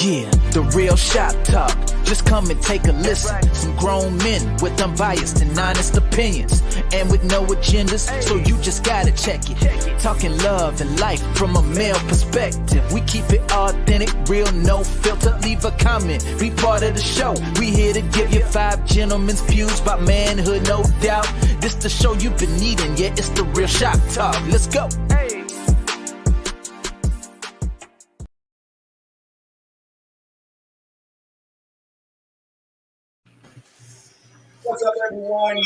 Yeah, the real shop talk. Just come and take a listen. Some grown men with unbiased and honest opinions, and with no agendas, so you just gotta check it. Talking love and life from a male perspective. We keep it authentic, real, no filter. Leave a comment, be part of the show. We here to give you 5 gentlemen's views about manhood, no doubt. This the show you've been needing, yeah, it's the real shop talk. Let's go. What's up, everyone?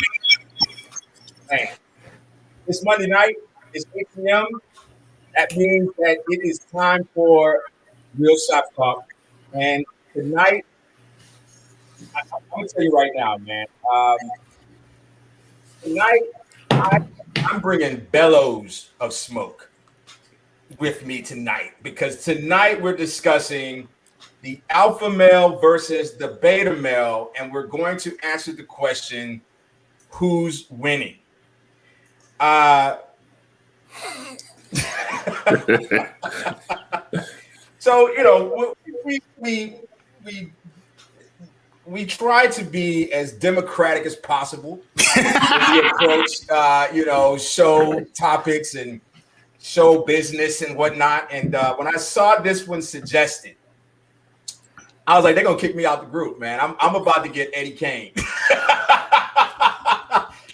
Man, it's Monday night. It's 8 p.m. That means that it is time for Real Shop Talk. And tonight, I'm going to tell you right now, man. Tonight, I'm bringing bellows of smoke with me tonight, because tonight we're discussing the alpha male versus the beta male, and we're going to answer the question, who's winning? So, you know, we try to be as democratic as possible when we approach, show topics and show business and whatnot. And when I saw this one suggested, I was like, they're gonna kick me out the group, man. I'm about to get Eddie Kane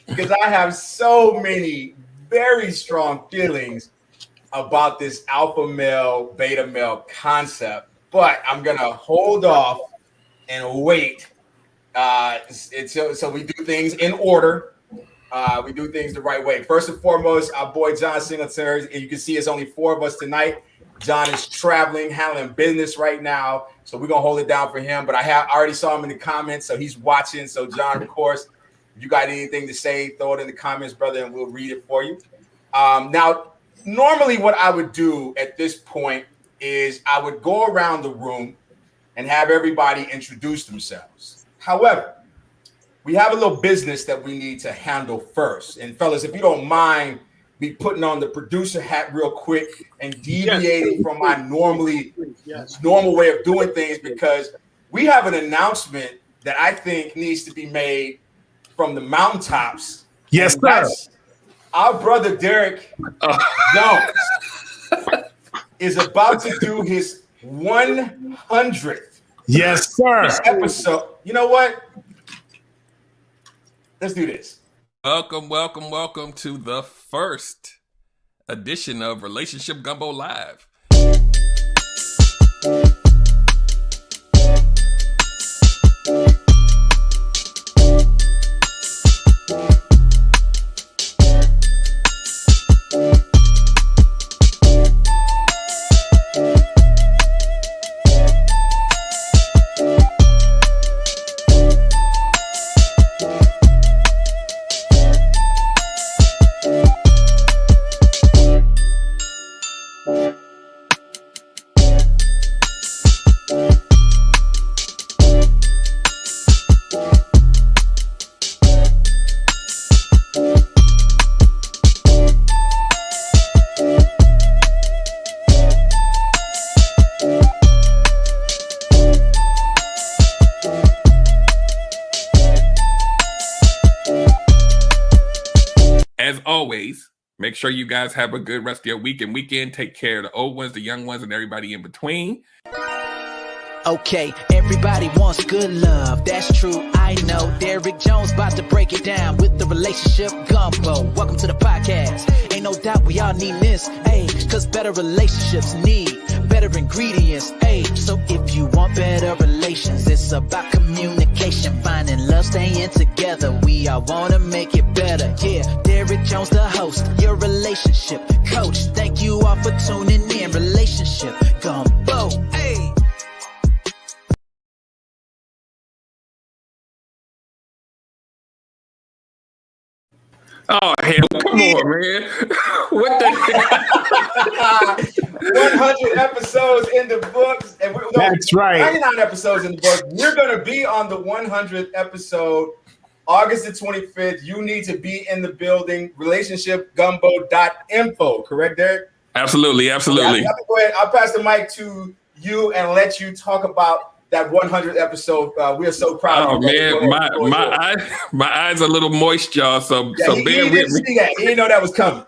because I have so many very strong feelings about this alpha male, beta male concept. But I'm gonna hold off and wait. So we do things in order. We do things the right way. First and foremost, our boy John Singletary, and you can see it's only 4 of us tonight. John is traveling, handling business right now, so we're gonna hold it down for him. But I already saw him in the comments, so he's watching. So John, of course, if you got anything to say, throw it in the comments, brother, and we'll read it for you. Now, normally what I would do at this point is I would go around the room and have everybody introduce themselves. However, we have a little business that we need to handle first. And fellas, if you don't mind me putting on the producer hat real quick and deviating from my normal way of doing things, because we have an announcement that I think needs to be made from the mountaintops. Yes, sir. Our brother Derek Jones is about to do his 100th yes, sir. episode. You know what? Let's do this. Welcome to the first edition of Relationship Gumbo Live. As always, make sure you guys have a good rest of your week and weekend. Take care of the old ones, the young ones, and everybody in between. Okay, everybody wants good love. That's true, I know. Derek Jones about to break it down with the relationship gumbo. Welcome to the podcast. Ain't no doubt we all need this, ayy. Cause better relationships need better ingredients, ayy. So if you want better relations, it's about communication, finding love, staying together. We all wanna make it better, yeah. Derek Jones, the host, your relationship coach. Thank you all for tuning in. Relationship gumbo, ayy. Oh, hell, come on, man. What the 100 episodes in the books. And That's right. 99 episodes in the books. We're going to be on the 100th episode, August the 25th. You need to be in the building. Relationshipgumbo.info. Correct, Derek? Absolutely. Go ahead. I'll pass the mic to you and let you talk about that 100th episode. We are so proud Oh of you. man, my eyes a little moist, y'all. So he bear with didn't me. see that. He didn't know that was coming.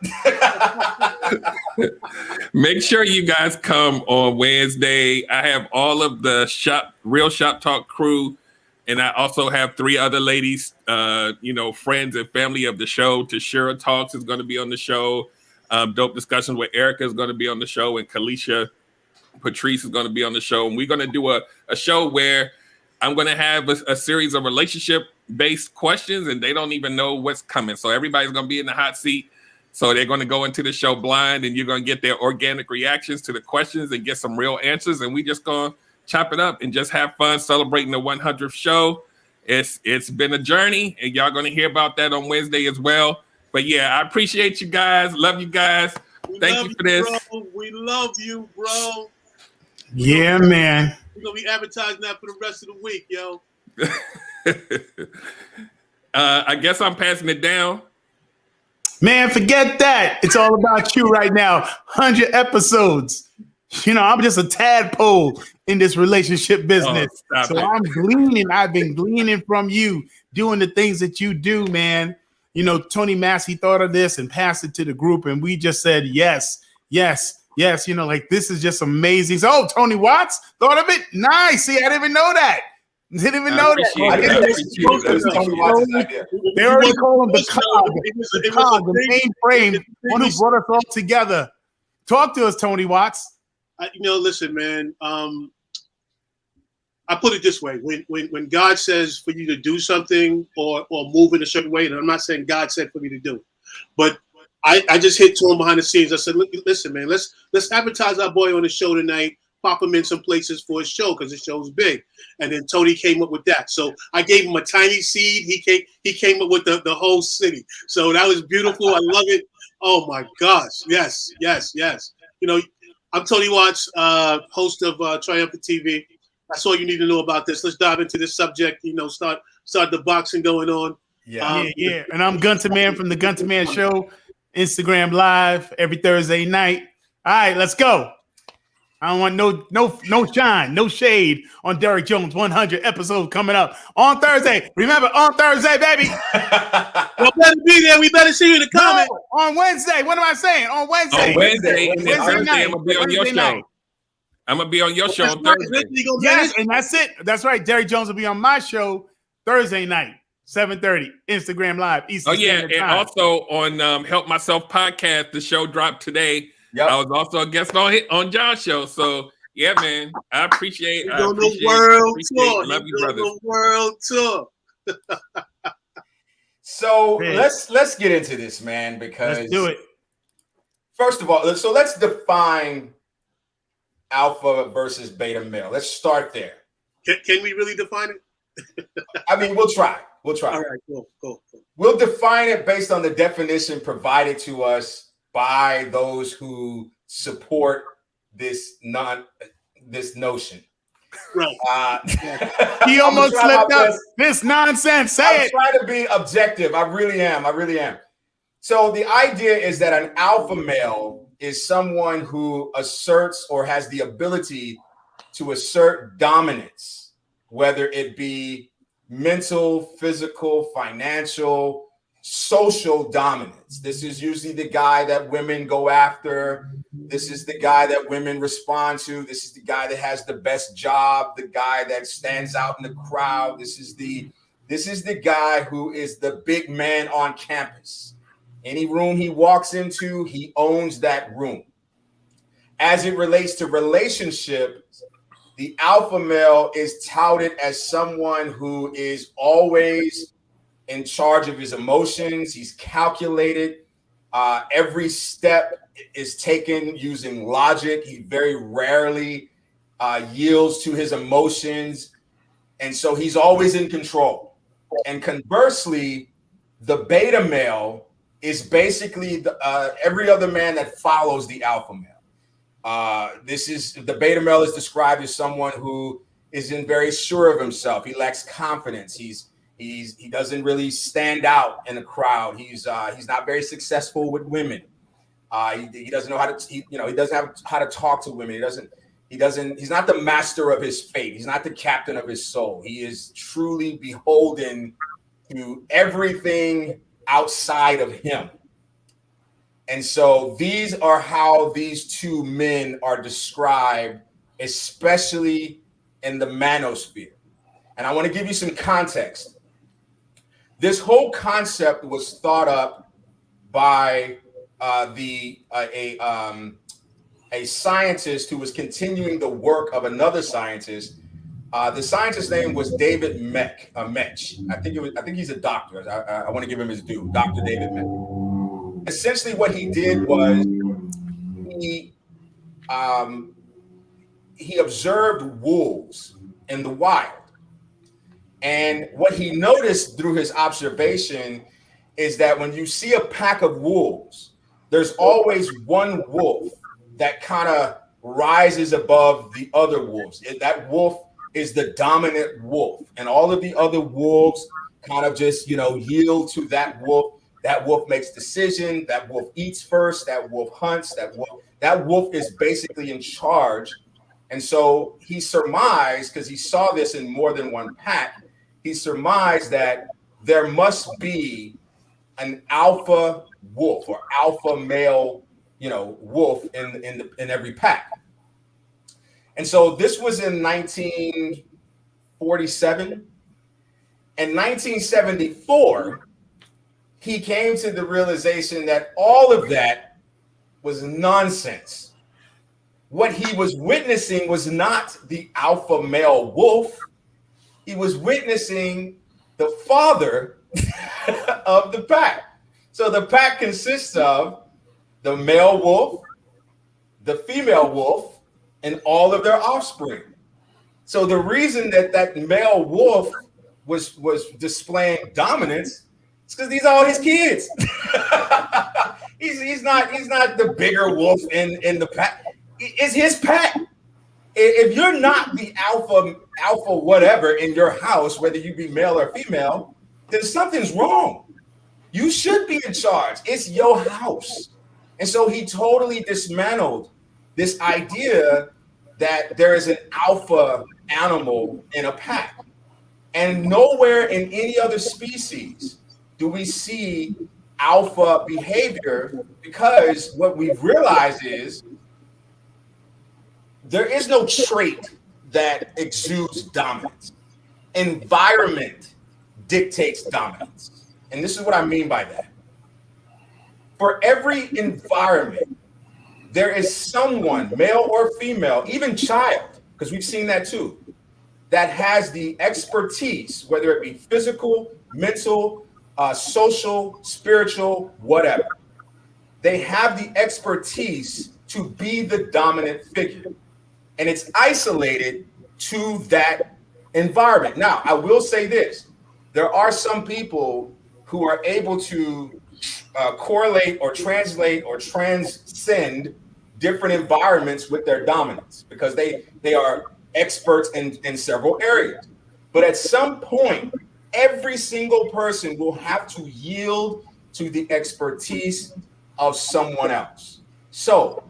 Make sure you guys come on Wednesday. I have all of the Real Shop Talk crew, and I also have 3 other ladies, friends and family of the show. Tashira Talks is going to be on the show. Dope Discussions with Erica is going to be on the show, and Kalisha Patrice is going to be on the show. And we're going to do a show where I'm going to have a series of relationship-based questions, and they don't even know what's coming. So everybody's going to be in the hot seat. So they're going to go into the show blind, and you're going to get their organic reactions to the questions and get some real answers. And we just going to chop it up and just have fun celebrating the 100th show. It's been a journey, and y'all going to hear about that on Wednesday as well. But yeah, I appreciate you guys. Love you guys. Thank you for this. Bro. We love you, bro. Yeah, man. We're going to be advertising that for the rest of the week, yo. I guess I'm passing it down. Man, forget that. It's all about you right now. 100 episodes. I'm just a tadpole in this relationship business. So I'm gleaning. I've been gleaning from you, doing the things that you do, man. Tony Massey thought of this and passed it to the group, and we just said, yes. This is just amazing. So, Tony Watts thought of it? Nice. See, I didn't even know that. Didn't even know that. They already call him the cog, the mainframe, one who brought us all together. Talk to us, Tony Watts. Listen, man. I put it this way: when God says for you to do something or move in a certain way, and I'm not saying God said for me to do, but I just hit to him behind the scenes. I said, listen, man, let's advertise our boy on the show tonight. Pop him in some places for his show because his show's big. And then Tony came up with that. So I gave him a tiny seed. He came up with the whole city. So that was beautiful. I love it. Oh my gosh. Yes. I'm Tony Watts, host of Triumphant TV. That's all you need to know about this. Let's dive into this subject. Start the boxing going on. Yeah. And I'm Gunter Man from the Gunter Man Show, Instagram Live every Thursday night. All right, let's go. I don't want no shine, no shade on Derrick Jones 100 episode coming up on Thursday. Remember, on Thursday, baby. Y'all better be there. We better see you in the comments. No, on Wednesday. What am I saying? On Wednesday. On Wednesday night. I'm going to be on your show. I'm going to be on your show on Thursday. Yes, and that's it. That's right. Derrick Jones will be on my show Thursday night, 7:30, Instagram Live, Eastern Standard Time. And also on Help Myself podcast, the show dropped today. Yep. I was also a guest on John's show. So yeah, man, I appreciate it. On the world tour. Love you, brothers. The world tour. So let's get into this, man, because let's do it. First of all, so let's define alpha versus beta male. Let's start there. Can we really define it? I mean, we'll try. All right, cool. We'll define it based on the definition provided to us by those who support this notion. Right. He almost slipped up. This nonsense. Say it. I'm trying to be objective. I really am. So the idea is that an alpha male is someone who asserts or has the ability to assert dominance, whether it be mental, physical, financial, social dominance. This is usually the guy that women go after. This is the guy that women respond to. This is the guy that has the best job, the guy that stands out in the crowd. This is the guy who is the big man on campus. Any room he walks into, he owns that room. As it relates to relationships, the alpha male is touted as someone who is always in charge of his emotions. He's calculated. Every step is taken using logic. He very rarely yields to his emotions. And so he's always in control. And conversely, the beta male is basically every other man that follows the alpha male. The beta male is described as someone who isn't very sure of himself. He lacks confidence. He doesn't really stand out in a crowd. He's not very successful with women. He doesn't know how to he doesn't have how to talk to women. He's not the master of his fate. He's not the captain of his soul. He is truly beholden to everything outside of him. And so these are how these two men are described, especially in the manosphere. And I want to give you some context. This whole concept was thought up by a scientist who was continuing the work of another scientist. The scientist's name was David Mech. I think he's a doctor. I want to give him his due, Dr. David Mech. Essentially, what he did was he observed wolves in the wild, and what he noticed through his observation is that when you see a pack of wolves, there's always one wolf that kind of rises above the other wolves. That wolf is the dominant wolf, and all of the other wolves kind of just, yield to that wolf. That wolf makes decisions. That wolf eats first. That wolf hunts. That wolf is basically in charge. And so he surmised, because he saw this in more than one pack, he surmised that there must be an alpha wolf or alpha male, wolf in every pack. And so this was in 1947. In 1974, he came to the realization that all of that was nonsense. What he was witnessing was not the alpha male wolf. He was witnessing the father of the pack. So the pack consists of the male wolf, the female wolf, and all of their offspring. So the reason that male wolf was displaying dominance is because these are all his kids. he's not the bigger wolf in the pack. It's his pack. If you're not the alpha whatever in your house, whether you be male or female, then something's wrong. You should be in charge. It's your house. And so he totally dismantled this idea that there is an alpha animal in a pack. And nowhere in any other species do we see alpha behavior, because what we've realized is there is no trait that exudes dominance. Environment dictates dominance. And this is what I mean by that. For every environment, there is someone, male or female, even child, because we've seen that too, that has the expertise, whether it be physical, mental, social, spiritual, whatever. They have the expertise to be the dominant figure. And it's isolated to that environment. Now, I will say this. There are some people who are able to correlate or translate or transcend different environments with their dominance, because they are experts in several areas. But at some point, every single person will have to yield to the expertise of someone else. So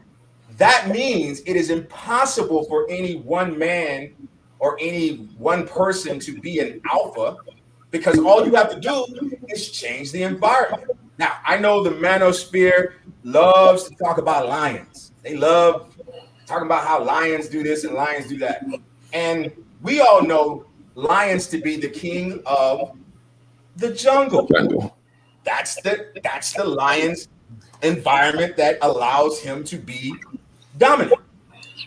that means it is impossible for any one man or any one person to be an alpha, because all you have to do is change the environment. Now, I know the manosphere loves to talk about lions. They love talking about how lions do this and lions do that. And we all know lions to be the king of the jungle. That's the lion's environment that allows him to be dominant.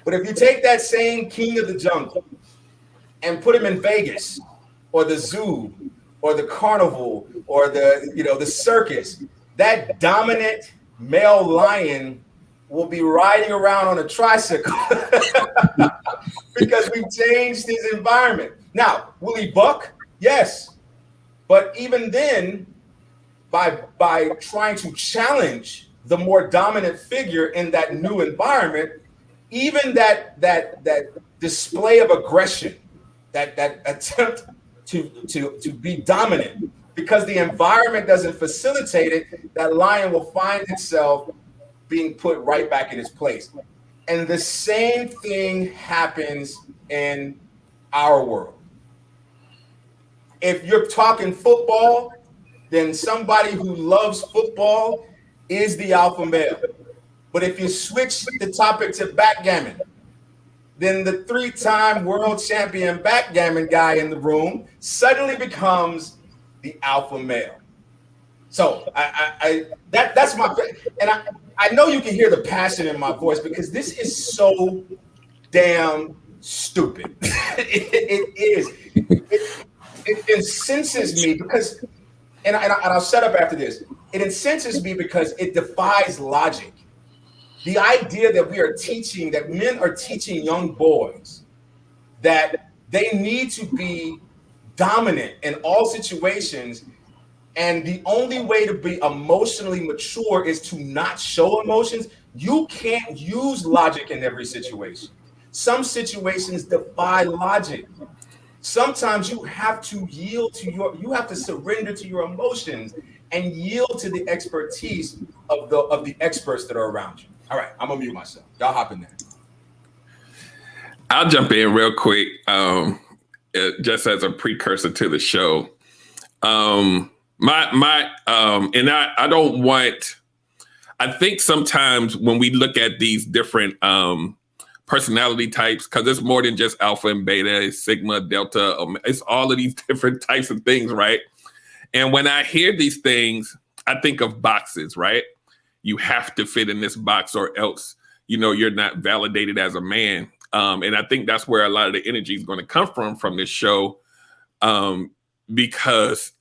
But if you take that same king of the jungle and put him in Vegas or the zoo or the carnival or the circus, that dominant male lion will be riding around on a tricycle because we've changed his environment. Now, will he buck? Yes. But even then, by trying to challenge the more dominant figure in that new environment, even that display of aggression, that attempt to be dominant, because the environment doesn't facilitate it, that lion will find itself being put right back in its place. And the same thing happens in our world. If you're talking football, then somebody who loves football is the alpha male. But if you switch the topic to backgammon, then the 3-time world champion backgammon guy in the room suddenly becomes the alpha male. So that's my, and I know you can hear the passion in my voice because this is so damn stupid. It is. It incenses me because, and I'll shut up after this. It incenses me because it defies logic. The idea that we are teaching, that men are teaching young boys that they need to be dominant in all situations, and the only way to be emotionally mature is to not show emotions. You can't use logic in every situation. Some situations defy logic. Sometimes you have to you have to surrender to your emotions and yield to the expertise of the experts that are around you. All right, I'm gonna mute myself. Y'all hop in there. I'll jump in real quick, just as a precursor to the show. And I don't want. I think sometimes when we look at these different personality types, because it's more than just alpha and beta, it's sigma, delta, it's all of these different types of things, right? And when I hear these things, I think of boxes, right? You have to fit in this box or else, you're not validated as a man. And I think that's where a lot of the energy is going to come from this show, because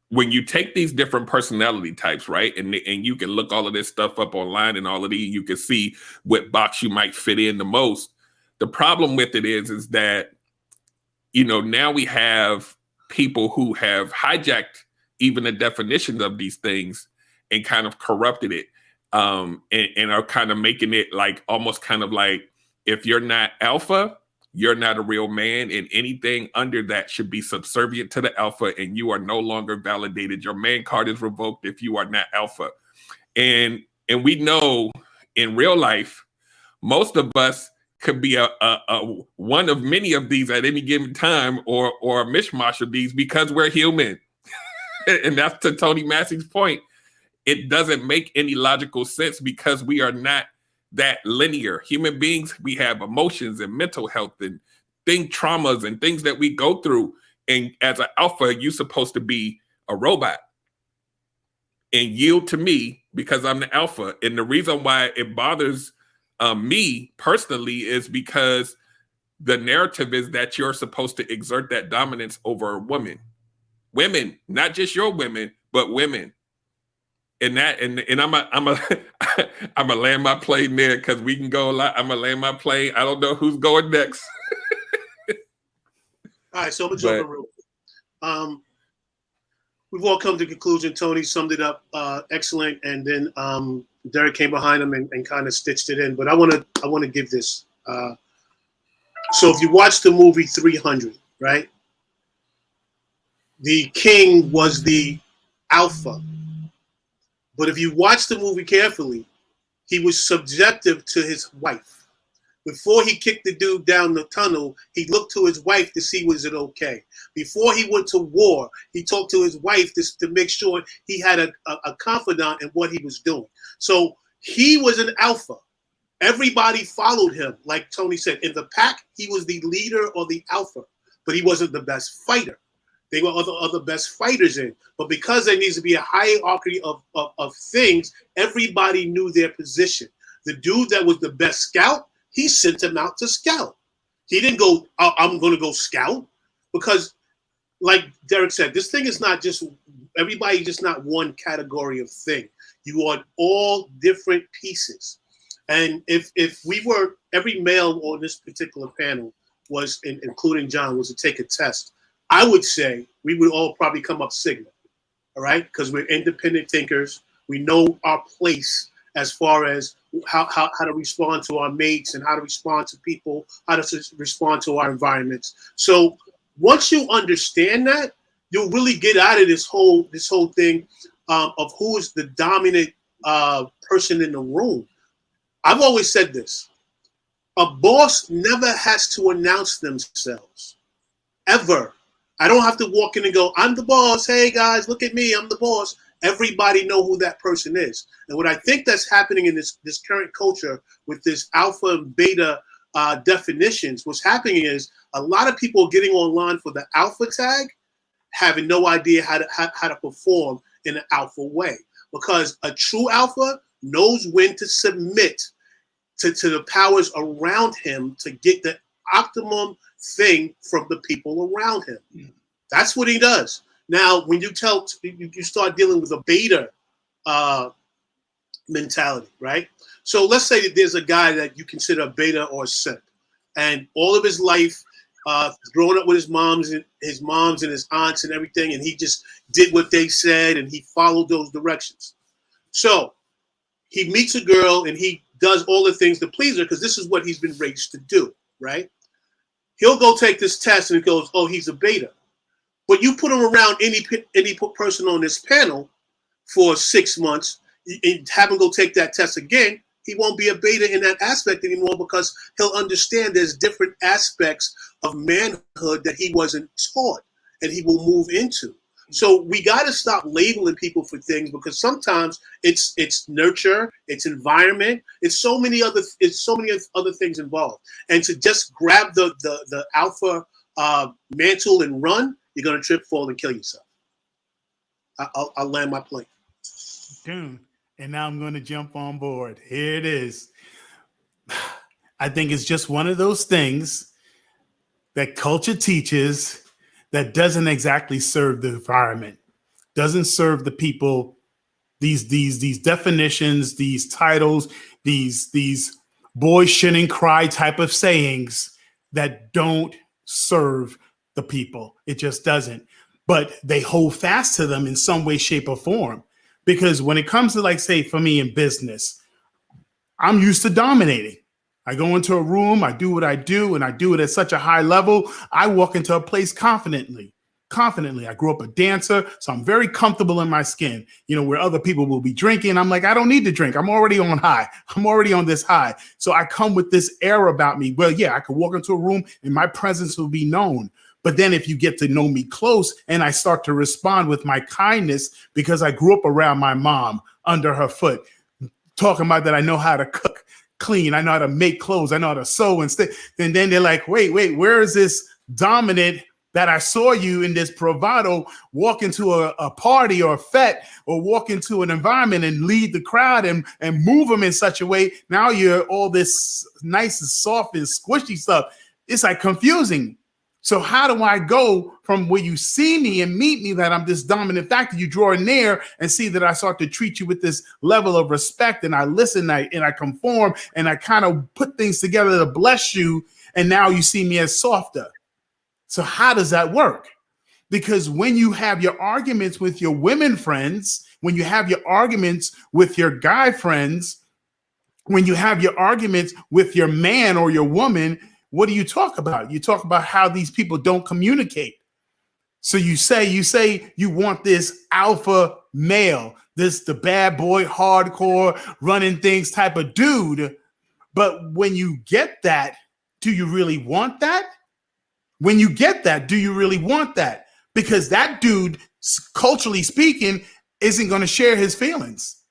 when you take these different personality types, right, and you can look all of this stuff up online and all of these, you can see what box you might fit in the most. The problem with it is that, now we have people who have hijacked even the definitions of these things and kind of corrupted it, and are kind of making it like almost kind of like, if you're not alpha, you're not a real man, and anything under that should be subservient to the alpha, and you are no longer validated. Your man card is revoked if you are not alpha. And we know in real life, most of us could be a one of many of these at any given time, or a mishmash of these, because we're human. And that's to Tony Massey's point. It doesn't make any logical sense because we are not that linear. Human beings, we have emotions and mental health and traumas and things that we go through. And as an alpha, you're supposed to be a robot and yield to me because I'm the alpha. And the reason why it bothers me personally is because the narrative is that you're supposed to exert that dominance over women, not just your women, but women. And I'm a land my plane there because we can go a lot. I'm gonna land my plane. I don't know who's going next. All right, so I'm gonna jump in real quick. We've all come to the conclusion. Tony summed it up excellent, and then Derek came behind him and kind of stitched it in. But I want to give this. So if you watch the movie 300, right? The king was the alpha. But if you watch the movie carefully, he was subjective to his wife. Before he kicked the dude down the tunnel, he looked to his wife to see was it okay. Before he went to war, he talked to his wife to make sure he had a confidant in what he was doing. So he was an alpha. Everybody followed him. Like Tony said, in the pack, he was the leader or the alpha, but he wasn't the best fighter. They were other best fighters in. But because there needs to be a hierarchy of things, everybody knew their position. The dude that was the best scout, he sent him out to scout. He didn't go, I'm going to go scout. Because like Derek said, this thing is not just, everybody just not one category of thing. You are all different pieces. And if we were, every male on this particular panel was, including John, was to take a test, I would say we would all probably come up Sigma, all right? Because we're independent thinkers. We know our place as far as how to respond to our mates and how to respond to people, how to respond to our environments. So once you understand that, you'll really get out of this whole thing of who is the dominant person in the room. I've always said this. A boss never has to announce themselves, ever. I don't have to walk in and go, I'm the boss. Hey, guys, look at me. I'm the boss. Everybody know who that person is. And what I think that's happening in this current culture with this alpha and beta definitions, what's happening is a lot of people getting online for the alpha tag, having no idea how to perform in an alpha way. Because a true alpha knows when to submit to the powers around him to get the optimum thing from the people around him. That's what he does. Now, when you start dealing with a beta mentality, right? So let's say that there's a guy that you consider a beta or a simp, and all of his life, growing up with his moms and his aunts and everything, and he just did what they said and he followed those directions. So he meets a girl and he does all the things to please her because this is what he's been raised to do, right? He'll go take this test and he goes, oh, he's a beta. But you put him around any person on this panel for 6 months and have him go take that test again, he won't be a beta in that aspect anymore because he'll understand there's different aspects of manhood that he wasn't taught and he will move into. So we got to stop labeling people for things because sometimes it's nurture, it's environment, it's so many other things involved. And to just grab the alpha mantle and run, you're gonna trip, fall, and kill yourself. I'll land my plane. Dude, and now I'm going to jump on board. Here it is. I think it's just one of those things that culture teaches that doesn't exactly serve the environment, doesn't serve the people. These definitions, these titles, these boys shouldn't cry type of sayings that don't serve the people. It just doesn't. But they hold fast to them in some way, shape, or form. Because when it comes to, like, say, for me in business, I'm used to dominating. I go into a room, I do what I do, and I do it at such a high level. I walk into a place confidently. I grew up a dancer, so I'm very comfortable in my skin. You know, where other people will be drinking, I'm like, I don't need to drink. I'm already on high. I'm already on this high. So I come with this air about me. Well, yeah, I could walk into a room and my presence will be known. But then if you get to know me close and I start to respond with my kindness because I grew up around my mom under her foot, talking about that I know how to cook, clean, I know how to make clothes, I know how to sew and then they're like, wait, where is this dominant that I saw you in this bravado walk into a party or a fete or walk into an environment and lead the crowd and move them in such a way. Now you're all this nice and soft and squishy stuff. It's like confusing. So how do I go from where you see me and meet me that I'm this dominant factor, you draw near and see that I start to treat you with this level of respect and I listen and I conform and I kind of put things together to bless you. And now you see me as softer. So how does that work? Because when you have your arguments with your women friends, when you have your arguments with your guy friends, when you have your arguments with your man or your woman, what do you talk about? You talk about how these people don't communicate. So you say you want this alpha male, the bad boy, hardcore, running things type of dude. But when you get that, do you really want that? When you get that, do you really want that? Because that dude, culturally speaking, isn't going to share his feelings.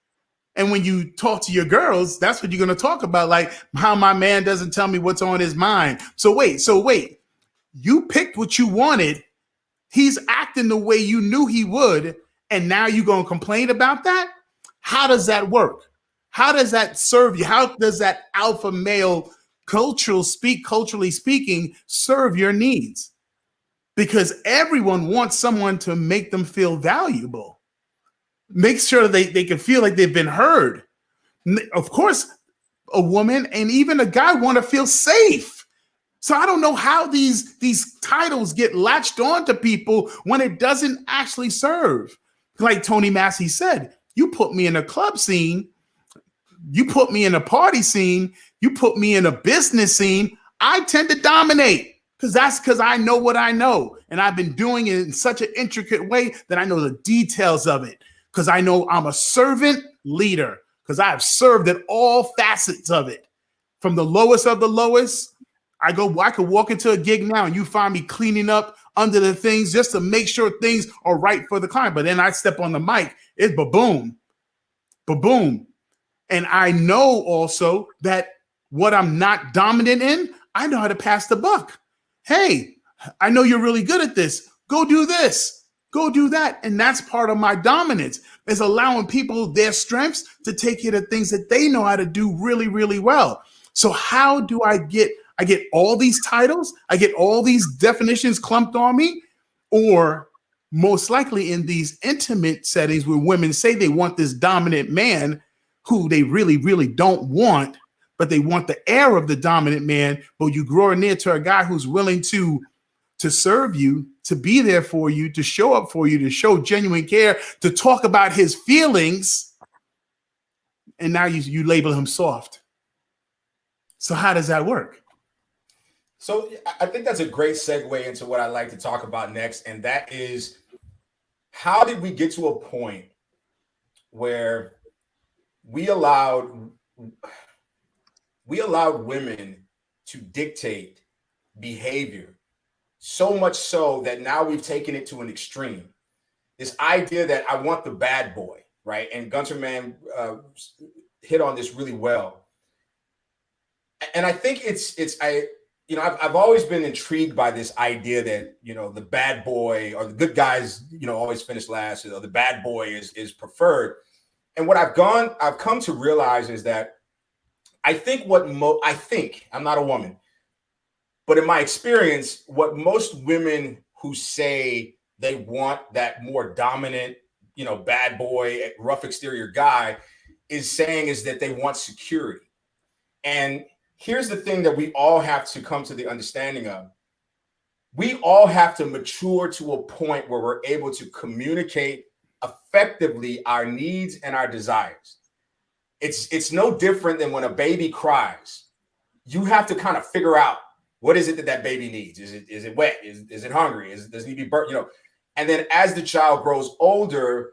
And when you talk to your girls, that's what you're going to talk about, like how my man doesn't tell me what's on his mind. So wait, you picked what you wanted. He's acting the way you knew he would. And now you're going to complain about that? How does that work? How does that serve you? How does that alpha male culturally speaking serve your needs? Because everyone wants someone to make them feel valuable. Make sure they can feel like they've been heard. Of course, a woman and even a guy want to feel safe. So I don't know how these titles get latched on to people when it doesn't actually serve. Like Tony Massey said, you put me in a club scene, you put me in a party scene, you put me in a business scene, I tend to dominate. Because I know what I know. And I've been doing it in such an intricate way that I know the details of it. Because I know I'm a servant leader. because I have served at all facets of it. From the lowest of the lowest, I could walk into a gig now and you find me cleaning up under the things just to make sure things are right for the client. But then I step on the mic, it's ba-boom, ba-boom. And I know also that what I'm not dominant in, I know how to pass the buck. Hey, I know you're really good at this. Go do this. Go do that. And that's part of my dominance, is allowing people their strengths to take care of things that they know how to do really, really well. So how do I get all these titles? I get all these definitions clumped on me? Or most likely in these intimate settings where women say they want this dominant man who they really, really don't want, but they want the air of the dominant man, but you grow near to a guy who's willing to serve you, to be there for you, to show up for you, to show genuine care, to talk about his feelings, and now you label him soft. So how does that work? So I think that's a great segue into what I'd like to talk about next, and that is, how did we get to a point where we allowed women to dictate behavior, so much so that now we've taken it to an extreme. This idea that I want the bad boy, right? And Gunter Man hit on this really well. And I think I've always been intrigued by this idea that, the bad boy or the good guys, always finish last, or the bad boy is preferred. And what I've come to realize is that I think I'm not a woman, but in my experience, what most women who say they want that more dominant, bad boy, rough exterior guy is saying is that they want security. And here's the thing that we all have to come to the understanding of. We all have to mature to a point where we're able to communicate effectively our needs and our desires. It's no different than when a baby cries. You have to kind of figure out, what is it that baby needs? Is it wet? Is it hungry? Does it need to be burnt? And then as the child grows older,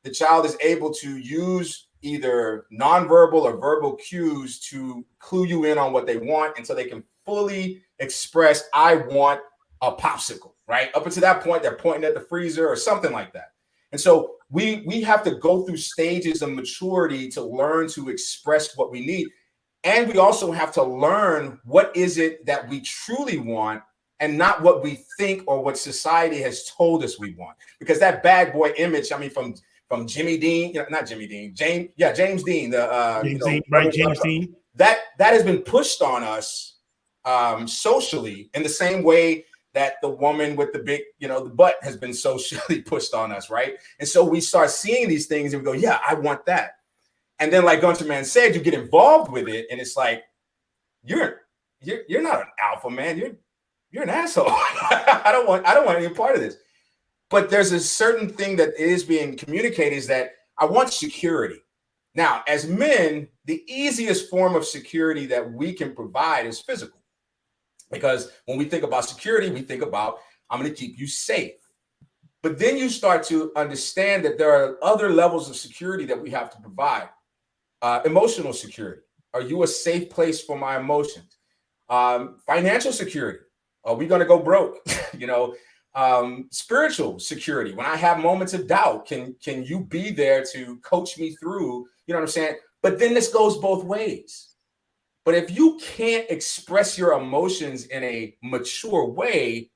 the child is able to use either nonverbal or verbal cues to clue you in on what they want until they can fully express, I want a popsicle, right? Up until that point, they're pointing at the freezer or something like that. And so we have to go through stages of maturity to learn to express what we need. And we also have to learn what is it that we truly want and not what we think or what society has told us we want. Because that bad boy image, from Jimmy Dean, not Jimmy Dean, James Dean, James Dean. That has been pushed on us socially in the same way that the woman with the big, the butt has been socially pushed on us, right? And so we start seeing these things and we go, yeah, I want that. And then, like Gunter Man said, you get involved with it, and it's like, you're not an alpha man. You're an asshole. I don't want any part of this. But there's a certain thing that is being communicated, is that I want security. Now, as men, the easiest form of security that we can provide is physical. Because when we think about security, we think about, I'm going to keep you safe. But then you start to understand that there are other levels of security that we have to provide. Emotional security. Are you a safe place for my emotions? Financial security. Are we going to go broke? Spiritual security. When I have moments of doubt, can you be there to coach me through? You know what I'm saying? But then this goes both ways. But if you can't express your emotions in a mature way,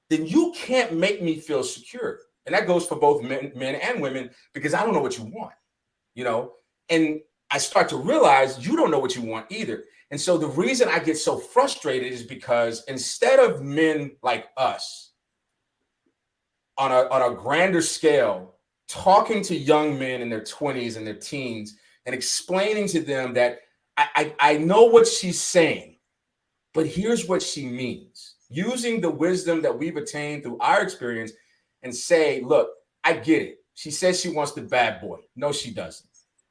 then you can't make me feel secure. And that goes for both men and women, because I don't know what you want, and I start to realize you don't know what you want either. And so the reason I get so frustrated is because instead of men like us on a grander scale, talking to young men in their 20s and their teens and explaining to them that I know what she's saying, but here's what she means, using the wisdom that we've attained through our experience and say, look, I get it. She says she wants the bad boy. No, she doesn't.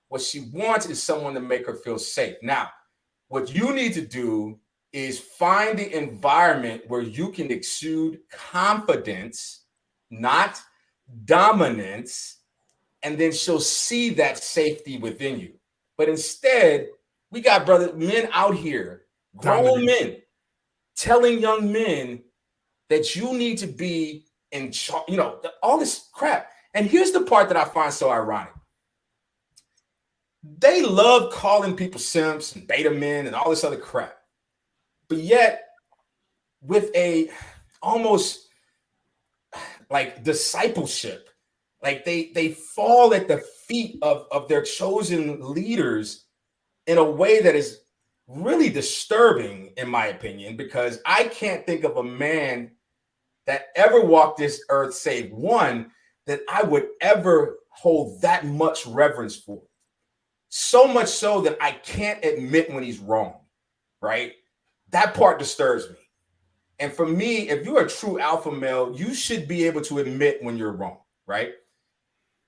What she wants is someone to make her feel safe. Now, what you need to do is find the environment where you can exude confidence, not dominance, and then she'll see that safety within you. But instead, we got men out here, grown men, telling young men that you need to be in charge, all this crap. And here's the part that I find so ironic. They love calling people simps and beta men and all this other crap. But yet, with a almost like discipleship, like they fall at the feet of their chosen leaders in a way that is really disturbing, in my opinion, because I can't think of a man that ever walked this earth, save one, that I would ever hold that much reverence for. So much so that I can't admit when he's wrong, right? That part disturbs me. And for me, if you're a true alpha male, you should be able to admit when you're wrong, right?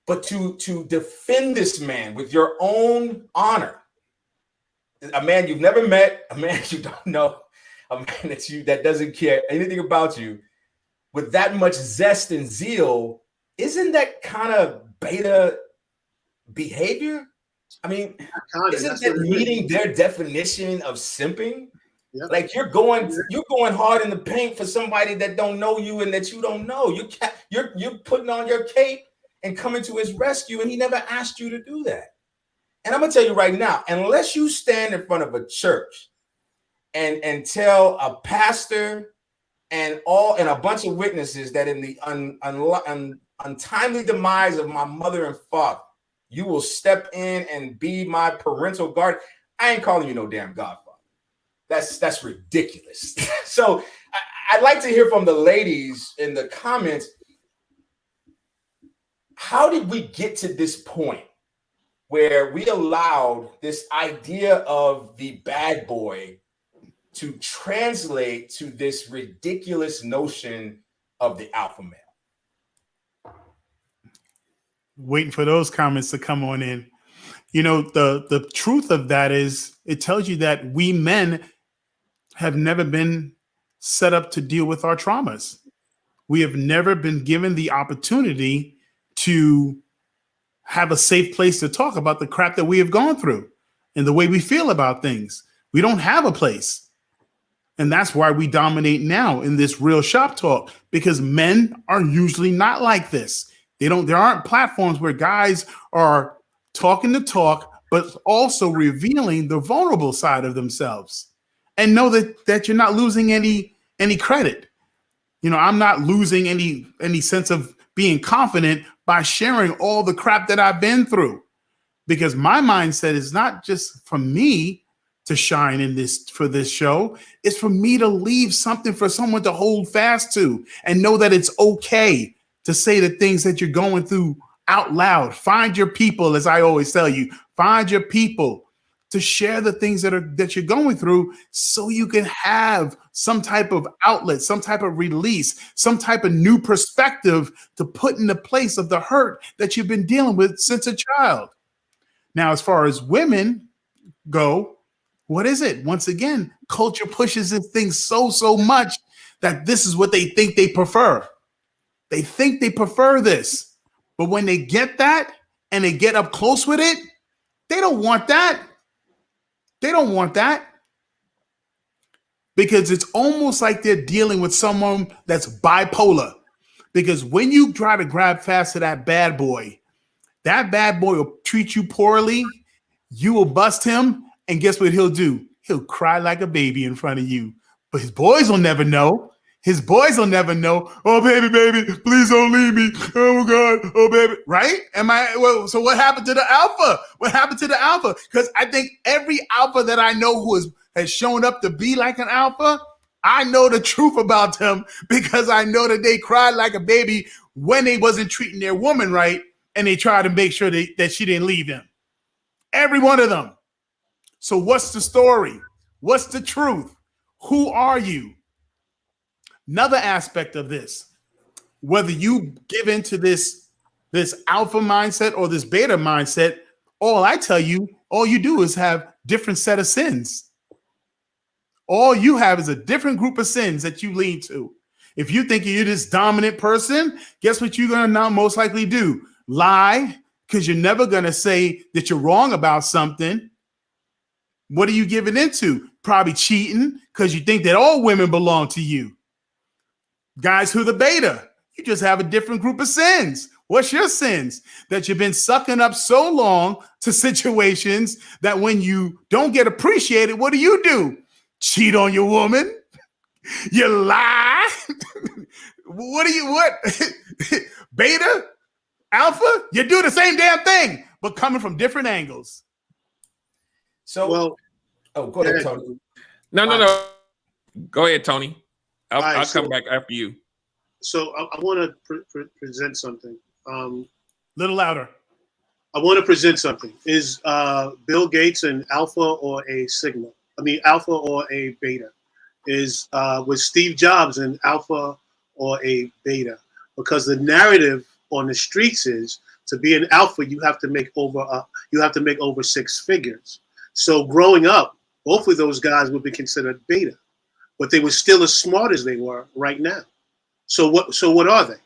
But to defend this man with your own honor, a man you've never met, a man you don't know, a man that doesn't care anything about you, with that much zest and zeal, isn't that kind of beta behavior? I mean, isn't that meeting their definition of simping? Yep. Like you're going hard in the paint for somebody that don't know you and that you don't know. You're putting on your cape and coming to his rescue, and he never asked you to do that. And I'm gonna tell you right now, unless you stand in front of a church and tell a pastor and a bunch of witnesses that in the untimely demise of my mother and father, you will step in and be my parental guard, I ain't calling you no damn godfather. That's ridiculous. So I'd like to hear from the ladies in the comments. How did we get to this point where we allowed this idea of the bad boy to translate to this ridiculous notion of the alpha male? Waiting for those comments to come on in. The truth of that is it tells you that we men have never been set up to deal with our traumas. We have never been given the opportunity to have a safe place to talk about the crap that we have gone through and the way we feel about things. We don't have a place. And that's why we dominate now in this real shop talk, because men are usually not like this. There aren't platforms where guys are talking the talk, but also revealing the vulnerable side of themselves. And know that you're not losing any credit. I'm not losing any sense of being confident by sharing all the crap that I've been through, because my mindset is not just for me to shine for this show. It's for me to leave something for someone to hold fast to and know that it's okay to say the things that you're going through out loud. Find your people, as I always tell you, find your people to share the things that you're going through, so you can have some type of outlet, some type of release, some type of new perspective to put in the place of the hurt that you've been dealing with since a child. Now, as far as women go, what is it? Once again, culture pushes this thing so much that this is what they think they prefer. They think they prefer this. But when they get that and they get up close with it, they don't want that. They don't want that, because it's almost like they're dealing with someone that's bipolar. Because when you try to grab fast to that bad boy will treat you poorly. You will bust him. And guess what he'll do? He'll cry like a baby in front of you. But his boys will never know. Oh, baby, please don't leave me. Oh, God. Oh, baby. Right? So what happened to the alpha? Because I think every alpha that I know who has shown up to be like an alpha, I know the truth about them, because I know that they cried like a baby when they wasn't treating their woman right, and they tried to make sure that she didn't leave him. Every one of them. So what's the story? What's the truth? Who are you? Another aspect of this, whether you give into this alpha mindset or this beta mindset, all you do is have different set of sins. All you have is a different group of sins that you lean to. If you think you're this dominant person, guess what you're going to now most likely do? Lie, because you're never going to say that you're wrong about something. What are you giving into? Probably cheating because you think that all women belong to you. Guys who the beta, you just have a different group of sins. What's your sins? That you've been sucking up so long to situations that when you don't get appreciated, what do? Cheat on your woman? You lie? What? Beta? Alpha? You do the same damn thing, but coming from different angles. So, go ahead, Tony. No. Go ahead, Tony. I'll come back after you. So I want to present something. Little louder. I want to present something. Is Bill Gates an alpha or a sigma? I mean, alpha or a beta? Was Steve Jobs an alpha or a beta? Because the narrative on the streets is to be an alpha, you have to make over 6 figures. So growing up, both of those guys would be considered beta, but they were still as smart as they were right now. So what are they?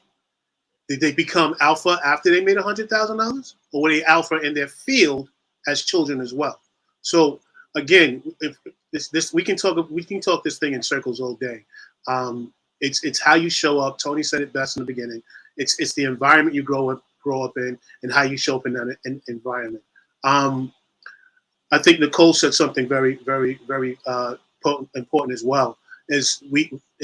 Did they become alpha after they made $100,000, or were they alpha in their field as children as well? So again, if this we can talk this thing in circles all day. It's how you show up. Tony said it best in the beginning. It's the environment you grow up in and how you show up in that environment. I think Nicole said something very, very, very important as well. Is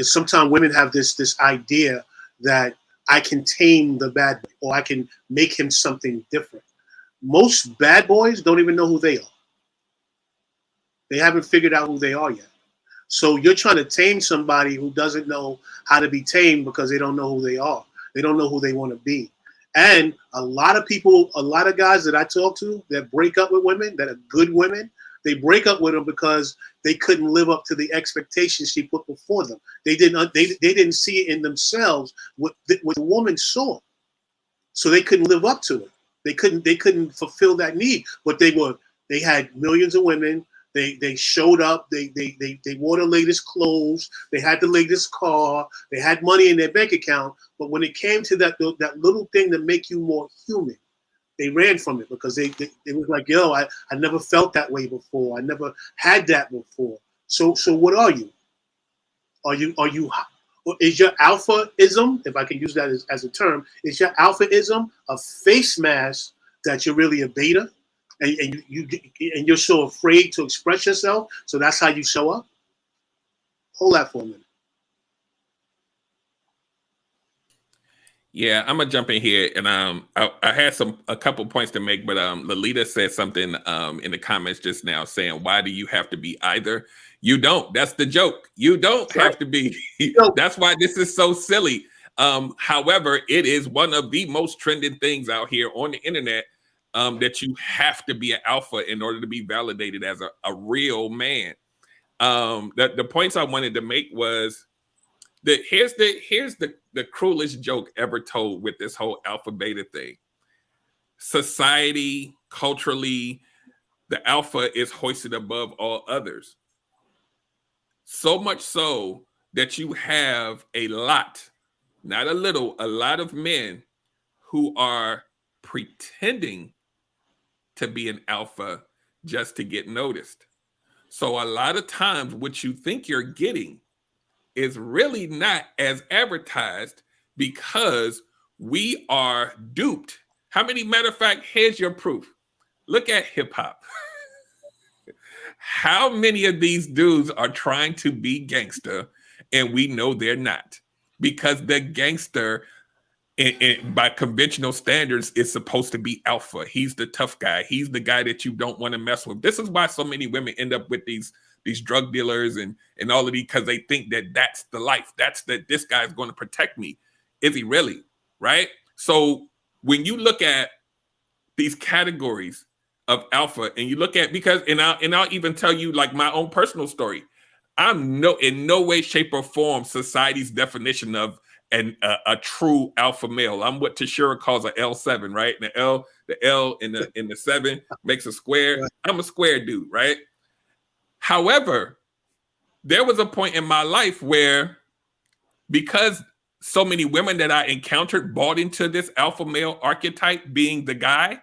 sometimes women have this idea that I can tame the bad boy, or I can make him something different. Most bad boys don't even know who they are. They haven't figured out who they are yet. So you're trying to tame somebody who doesn't know how to be tamed because they don't know who they are. They don't know who they want to be. And a lot of guys that I talk to that break up with women, that are good women, they break up with them because they couldn't live up to the expectations she put before them. They didn't see it in themselves what the woman saw. So they couldn't live up to it. They couldn't fulfill that need. But they had millions of women. They showed up. They wore the latest clothes. They had the latest car. They had money in their bank account. But when it came to that little thing to make you more human, they ran from it because it was like, yo, I never felt that way before. I never had that before. So what are you? Are you? Is your alphaism, if I can use that as a term, is your alphaism a face mask that you're really a beta? And you're so afraid to express yourself, so that's how you show up? Hold that for a minute. Yeah, I'm gonna jump in here, and I had a couple points to make, but Lolita said something in the comments just now saying, "Why do you have to be either?" You don't. That's the joke. You don't have to be. That's why this is so silly. However, it is one of the most trending things out here on the internet. That you have to be an alpha in order to be validated as a real man. The points I wanted to make was that here's the cruelest joke ever told with this whole alpha beta thing. Society, culturally, the alpha is hoisted above all others. So much so that you have a lot, not a little, a lot of men who are pretending to be an alpha just to get noticed. So a lot of times what you think you're getting is really not as advertised because we are duped. Matter of fact, here's your proof. Look at hip hop. How many of these dudes are trying to be gangster and we know they're not? Because the gangster, and by conventional standards, is supposed to be alpha. He's the tough guy. He's the guy that you don't want to mess with. This is why so many women end up with these drug dealers and all of these, because they think that that's the life. That's that this guy's going to protect me. Is he really? Right? So when you look at these categories of alpha, and you look at, I'll even tell you like my own personal story. I'm in no way, shape, or form society's definition of a true alpha male. I'm what Tashira calls an L7, right? And the L in the 7 makes a square. I'm a square dude, right? However, there was a point in my life where, because so many women that I encountered bought into this alpha male archetype being the guy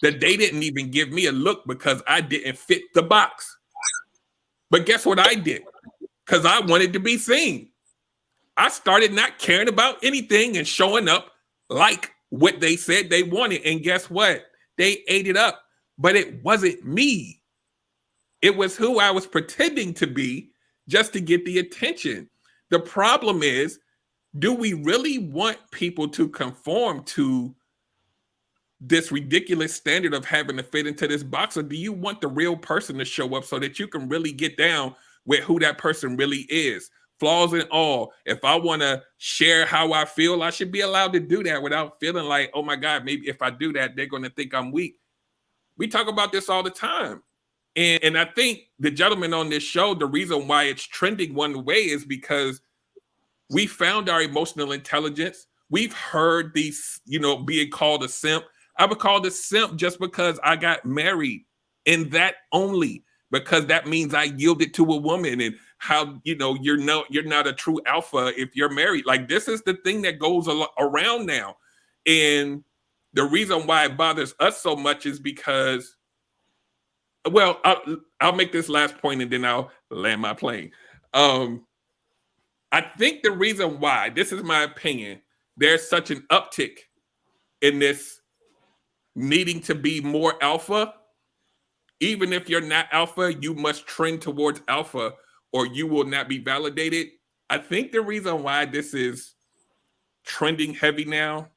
that they didn't even give me a look because I didn't fit the box. But guess what I did? Because I wanted to be seen. I started not caring about anything and showing up like what they said they wanted. And guess what? They ate it up. But it wasn't me. It was who I was pretending to be just to get the attention. The problem is, do we really want people to conform to this ridiculous standard of having to fit into this box? Or do you want the real person to show up so that you can really get down with who that person really is? Flaws and all. If I want to share how I feel, I should be allowed to do that without feeling like, oh my God, maybe if I do that, they're going to think I'm weak. We talk about this all the time. And I think the gentleman on this show, the reason why it's trending one way is because we found our emotional intelligence. We've heard these, being called a simp. I would call this simp just because I got married, and that only because that means I yielded to a woman. And how, you're not a true alpha if you're married. Like, this is the thing that goes around now. And the reason why it bothers us so much is because, well, I'll make this last point and then I'll land my plane. I think the reason why, this is my opinion, there's such an uptick in this needing to be more alpha. Even if you're not alpha, you must trend towards alpha or you will not be validated. I think the reason why this is trending heavy now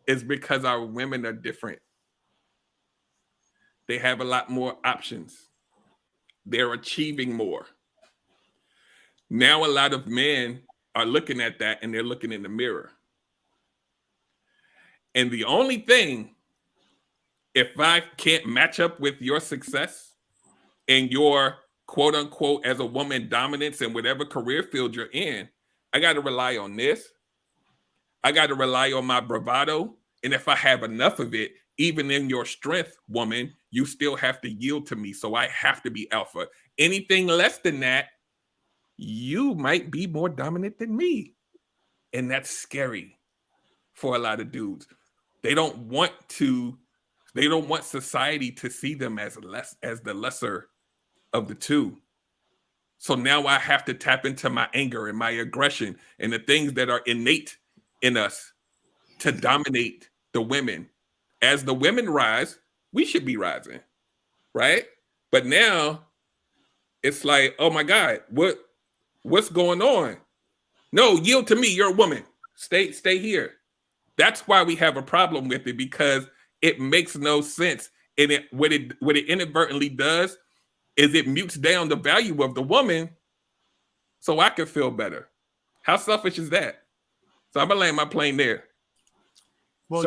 is because our women are different. They have a lot more options. They're achieving more. Now a lot of men are looking at that and they're looking in the mirror. And the only thing, if I can't match up with your success and your quote unquote as a woman dominance in whatever career field you're in, I got to rely on this. I got to rely on my bravado. And if I have enough of it, even in your strength, woman, you still have to yield to me. So I have to be alpha. Anything less than that, you might be more dominant than me. And that's scary for a lot of dudes. They don't want society to see them as the lesser of the two. So now I have to tap into my anger and my aggression and the things that are innate in us to dominate the women. As the women rise, we should be rising, right? But now it's like, oh my God, what's going on? No, yield to me. You're a woman. Stay here. That's why we have a problem with it, because it makes no sense. And what it inadvertently does is it mutes down the value of the woman so I can feel better. How selfish is that? So I'm gonna land my plane there. Well,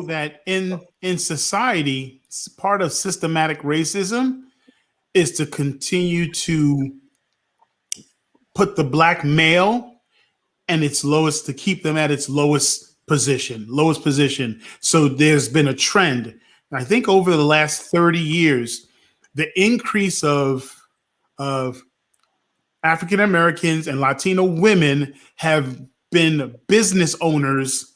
that in society, part of systematic racism is to continue to put the black male and its lowest, to keep them at its lowest position. So there's been a trend. I think over the last 30 years, the increase of African Americans and Latino women have been business owners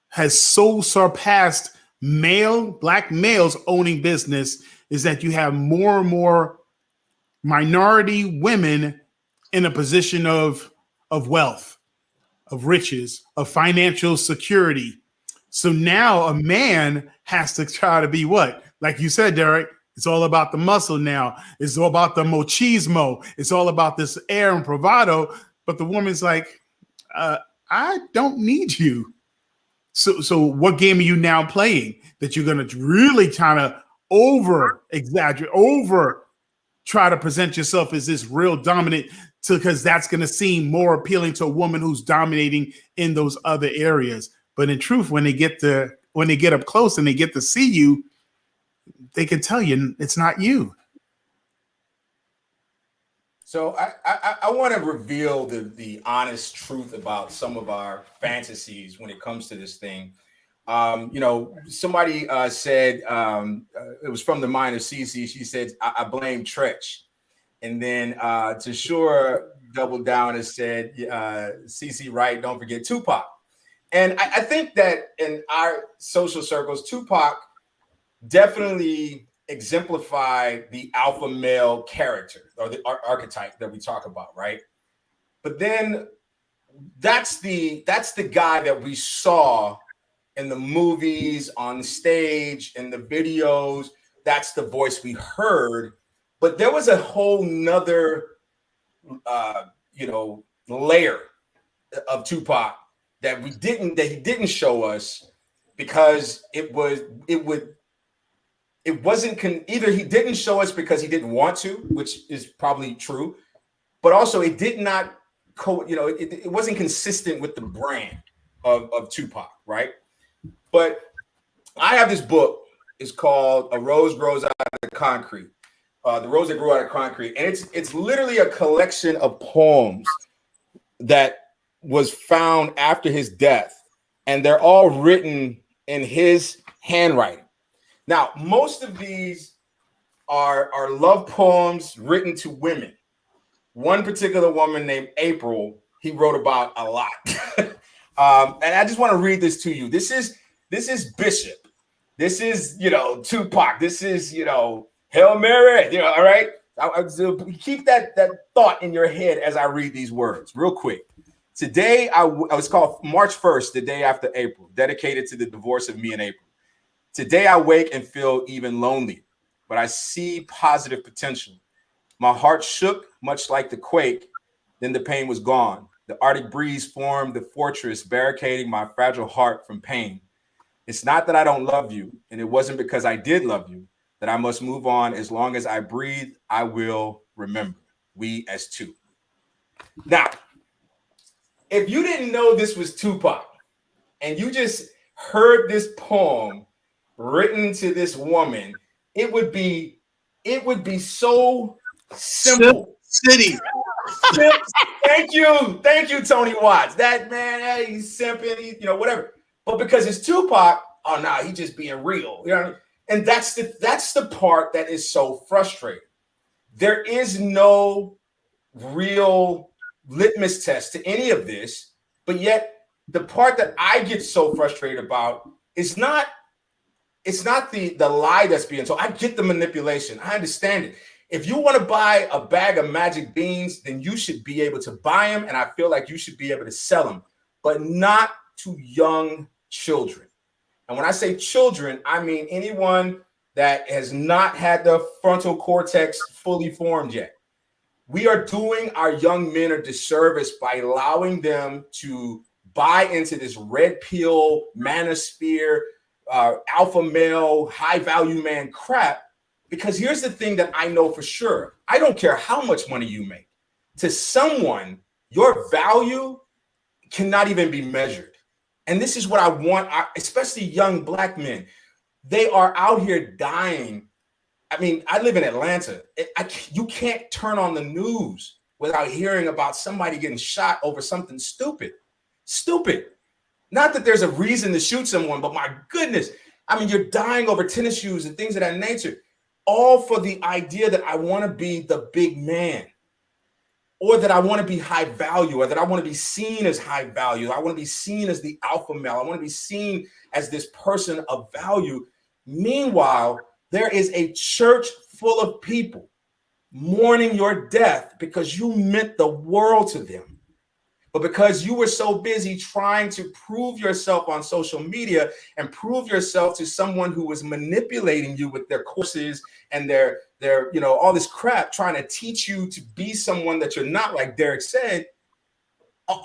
has so surpassed black males owning business, is that you have more and more minority women in a position of wealth, of riches, of financial security. So now a man has to try to be what? Like you said, Derek, it's all about the muscle now. It's all about the machismo. It's all about this air and bravado. But the woman's like, I don't need you. So what game are you now playing that you're going to really kind of over exaggerate, try to present yourself as this real dominant, because that's going to seem more appealing to a woman who's dominating in those other areas. But in truth, when they get up close and they get to see you, they can tell you it's not you. So I want to reveal the honest truth about some of our fantasies when it comes to this thing. Somebody said, it was from the mind of Cece. She said, I blame Tretch. And then to Shura doubled down and said, CC Wright, don't forget Tupac. And I think that in our social circles, Tupac definitely exemplified the alpha male character or the archetype that we talk about, right? But then that's the guy that we saw in the movies, on stage, in the videos. That's the voice we heard. But there was a whole nother, layer of Tupac that he didn't show us, because either he didn't show us because he didn't want to, which is probably true, but also it did not it wasn't consistent with the brand of Tupac, right? But I have this book. It's called A Rose Grows Out of Concrete. The Rose That Grew Out of Concrete. And it's literally a collection of poems that was found after his death. And they're all written in his handwriting. Now, most of these are love poems written to women. One particular woman named April, he wrote about a lot. And I just want to read this to you. This is Bishop. This is, Tupac. This is, Hail Mary. All right. Keep that thought in your head as I read these words real quick. Today, I was called March 1st, the day after April, dedicated to the divorce of me and April. Today, I wake and feel even lonely, but I see positive potential. My heart shook, much like the quake. Then the pain was gone. The Arctic breeze formed the fortress, barricading my fragile heart from pain. It's not that I don't love you, and it wasn't because I did love you that I must move on. As long as I breathe, I will remember. We as two. Now, if you didn't know this was Tupac, and you just heard this poem written to this woman, it would be so simple. City. Thank you, Tony Watts. That man, hey, he's simping, whatever. But because it's Tupac, oh no, he just being real. You know what I mean? And that's the part that is so frustrating. There is no real litmus test to any of this, but yet the part that I get so frustrated about is not the lie that's being told. I get the manipulation. I understand it. If you want to buy a bag of magic beans, then you should be able to buy them, and I feel like you should be able to sell them, but not to young children. And when I say children, I mean anyone that has not had the frontal cortex fully formed yet. We are doing our young men a disservice by allowing them to buy into this red pill, manosphere, alpha male, high value man crap. Because here's the thing that I know for sure. I don't care how much money you make. To someone, your value cannot even be measured. And this is what I want, especially young Black men. They are out here dying. I mean, I live in Atlanta. You can't turn on the news without hearing about somebody getting shot over something stupid. Stupid. Not that there's a reason to shoot someone, but my goodness. I mean, you're dying over tennis shoes and things of that nature. All for the idea that I want to be the big man, or that I want to be high value, or that I want to be seen as high value. I want to be seen as the alpha male. I want to be seen as this person of value. Meanwhile, there is a church full of people mourning your death because you meant the world to them. But because you were so busy trying to prove yourself on social media and prove yourself to someone who was manipulating you with their courses and their all this crap, trying to teach you to be someone that you're not, like Derek said,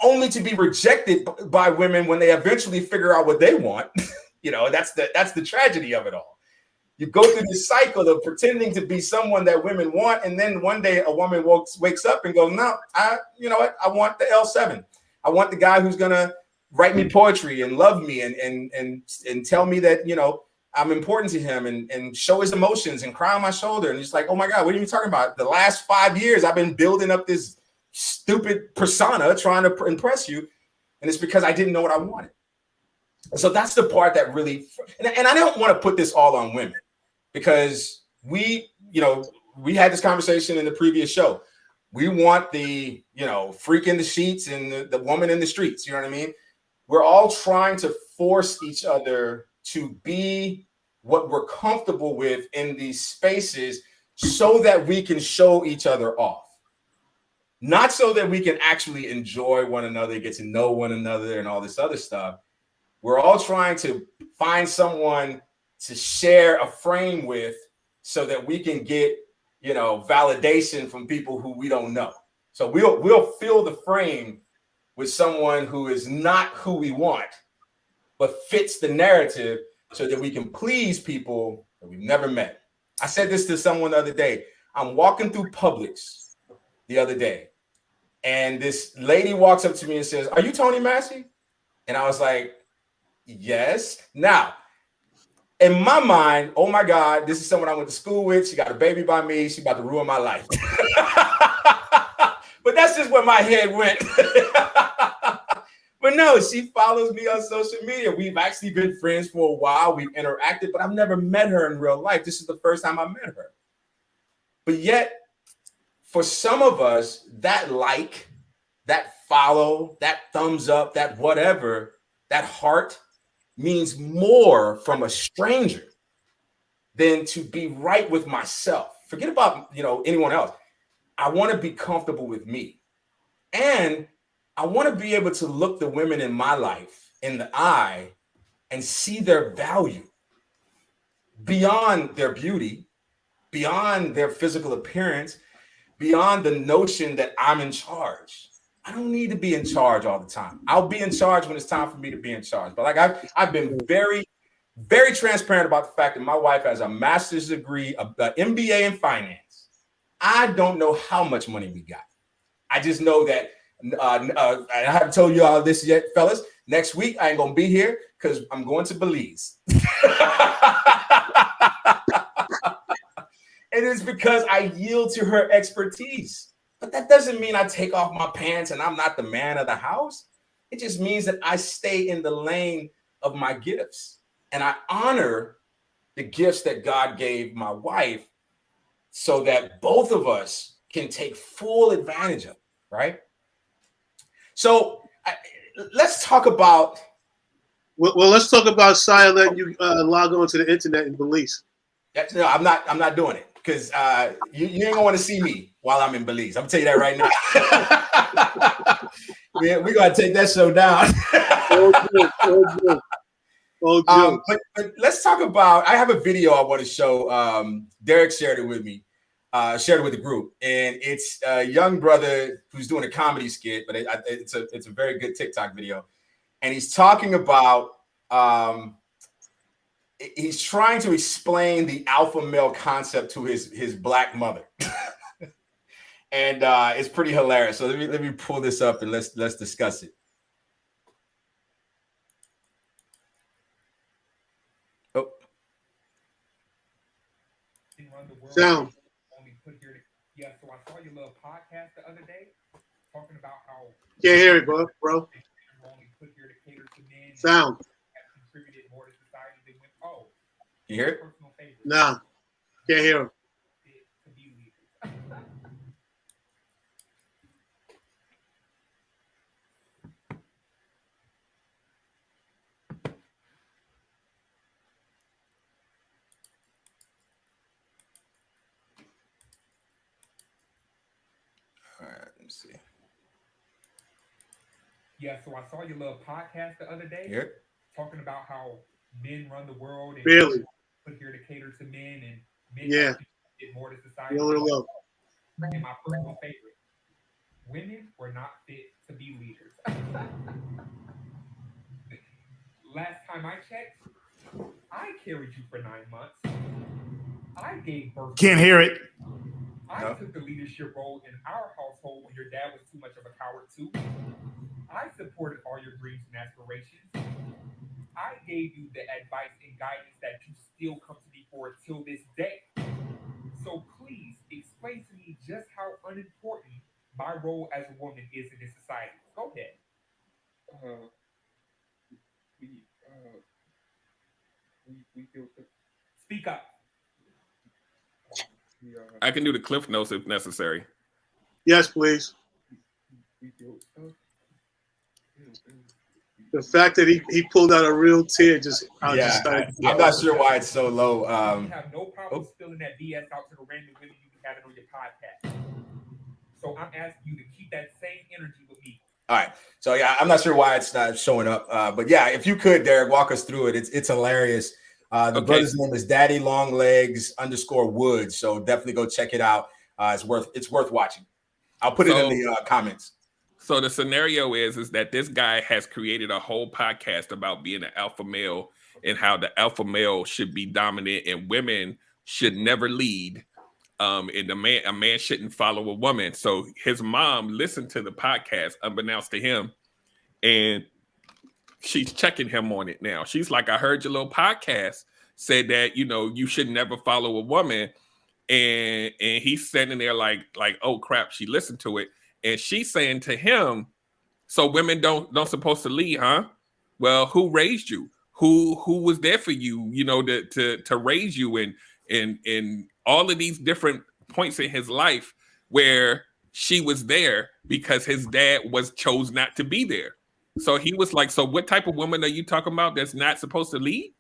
only to be rejected by women when they eventually figure out what they want. That's the tragedy of it all. You go through this cycle of pretending to be someone that women want, and then one day a woman wakes up and goes, "No, I want the L7. I want the guy who's gonna write me poetry and love me and tell me that I'm important to him and show his emotions and cry on my shoulder." And it's like, oh my God, what are you talking about? The last 5 years I've been building up this stupid persona trying to impress you, and it's because I didn't know what I wanted. So that's the part that really, and I don't want to put this all on women. Because we had this conversation in the previous show. We want the, freak in the sheets and the woman in the streets. You know what I mean? We're all trying to force each other to be what we're comfortable with in these spaces so that we can show each other off. Not so that we can actually enjoy one another, get to know one another, and all this other stuff. We're all trying to find someone to share a frame with so that we can get, validation from people who we don't know. So we'll fill the frame with someone who is not who we want, but fits the narrative so that we can please people that we've never met. I said this to someone the other day. I'm walking through Publix the other day, and this lady walks up to me and says, "Are you Tony Massey?" And I was like, "Yes." Now, in my mind, oh my God, this is someone I went to school with. She got a baby by me. She's about to ruin my life. But that's just where my head went. But no, she follows me on social media. We've actually been friends for a while. We've interacted, but I've never met her in real life. This is the first time I met her. But yet, for some of us, that like, that follow, that thumbs up, that whatever, that heart means more from a stranger than to be right with myself. Forget about, anyone else. I want to be comfortable with me. And I want to be able to look the women in my life in the eye and see their value beyond their beauty, beyond their physical appearance, beyond the notion that I'm in charge. I don't need to be in charge all the time. I'll be in charge when it's time for me to be in charge. But like I've been very, very transparent about the fact that my wife has a master's degree, an MBA in finance. I don't know how much money we got. I just know that I haven't told you all this yet, fellas. Next week, I ain't going to be here because I'm going to Belize. And it's because I yield to her expertise. But that doesn't mean I take off my pants and I'm not the man of the house. It just means that I stay in the lane of my gifts. And I honor the gifts that God gave my wife so that both of us can take full advantage of it, right? So let's talk about. Well, let's talk about Saya letting you log on to the internet in Belize. No, I'm not doing it because you ain't gonna want to see me while I'm in Belize. I'm gonna tell you that right now. We're gonna take that show down. But let's talk about. I have a video I want to show. Derek shared it with me. Shared it with the group, and it's a young brother who's doing a comedy skit, but it's a very good TikTok video, and he's talking about he's trying to explain the alpha male concept to his black mother, and it's pretty hilarious. So let me pull this up and let's discuss it. Oh, Sound. Yeah, so I saw your little podcast the other day talking about how can't hear it, bro. Sound. Contributed more to society than when, oh, you hear it? Nah, can't hear him. All right, let me see. Yeah, so I saw your little podcast the other day talking about how men run the world and really put here to cater to men and men get more to society. You're a little low. And my personal favorite, women were not fit to be leaders. Last time I checked, I carried you for 9 months. I gave birth. Can't hear it. I took the leadership role in our household when your dad was too much of a coward too. I supported all your dreams and aspirations. I gave you the advice and guidance that you still come to me for till this day. So please explain to me just how unimportant my role as a woman is in this society. Go ahead. We feel to speak up. I can do the cliff notes if necessary. Yes, please. The fact that he pulled out a real tear I'm not sure why it's so low. You have no problem spilling that BS out to the random women you be having on your podcast. So I'm asking you to keep that same energy with me. All right. So yeah, I'm not sure why it's not showing up. But yeah, if you could, Derek, walk us through it. It's hilarious. The brother's name is Daddy Long Legs _Woods. So definitely go check it out. It's worth watching. I'll put it in the comments. So the scenario is that this guy has created a whole podcast about being an alpha male and how the alpha male should be dominant and women should never lead. And a man shouldn't follow a woman. So his mom listened to the podcast unbeknownst to him, and she's checking him on it now. She's like, I heard your little podcast said that, you should never follow a woman. And he's sitting there like, oh crap, she listened to it. And she's saying to him, so women don't supposed to lead, huh? Well, who raised you? Who was there for you, to raise you in all of these different points in his life where she was there because his dad chose not to be there. So he was like, so what type of woman are you talking about that's not supposed to lead?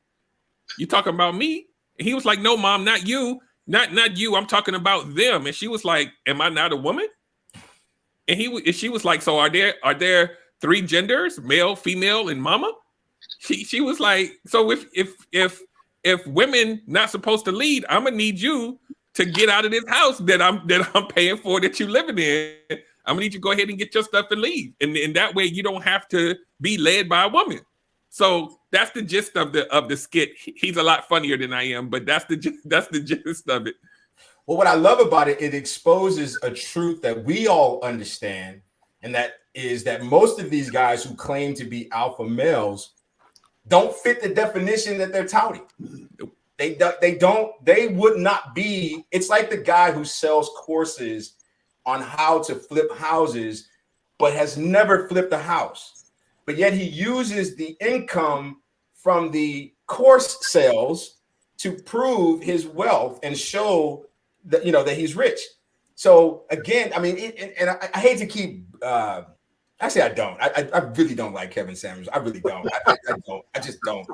You talking about me? And he was like, no, mom, not you. Not you. I'm talking about them. And she was like, am I not a woman? And she was like, so are there 3 genders, male, female, and mama? She was like, so if women not supposed to lead, I'm gonna need you to get out of this house that I'm paying for, that you living in. I'm gonna need you to go ahead and get your stuff and leave. And that way you don't have to be led by a woman. So that's the gist of the skit. He's a lot funnier than I am, but that's the gist of it. Well, what I love about it, it exposes a truth that we all understand, and that is that most of these guys who claim to be alpha males don't fit the definition that they're touting. They would not be. It's like the guy who sells courses on how to flip houses, but has never flipped a house. But yet he uses the income from the course sales to prove his wealth and show that, that he's rich. So again, I mean, I hate to keep. Actually, I don't. I really don't like Kevin Samuels. I really don't. I don't. I just don't.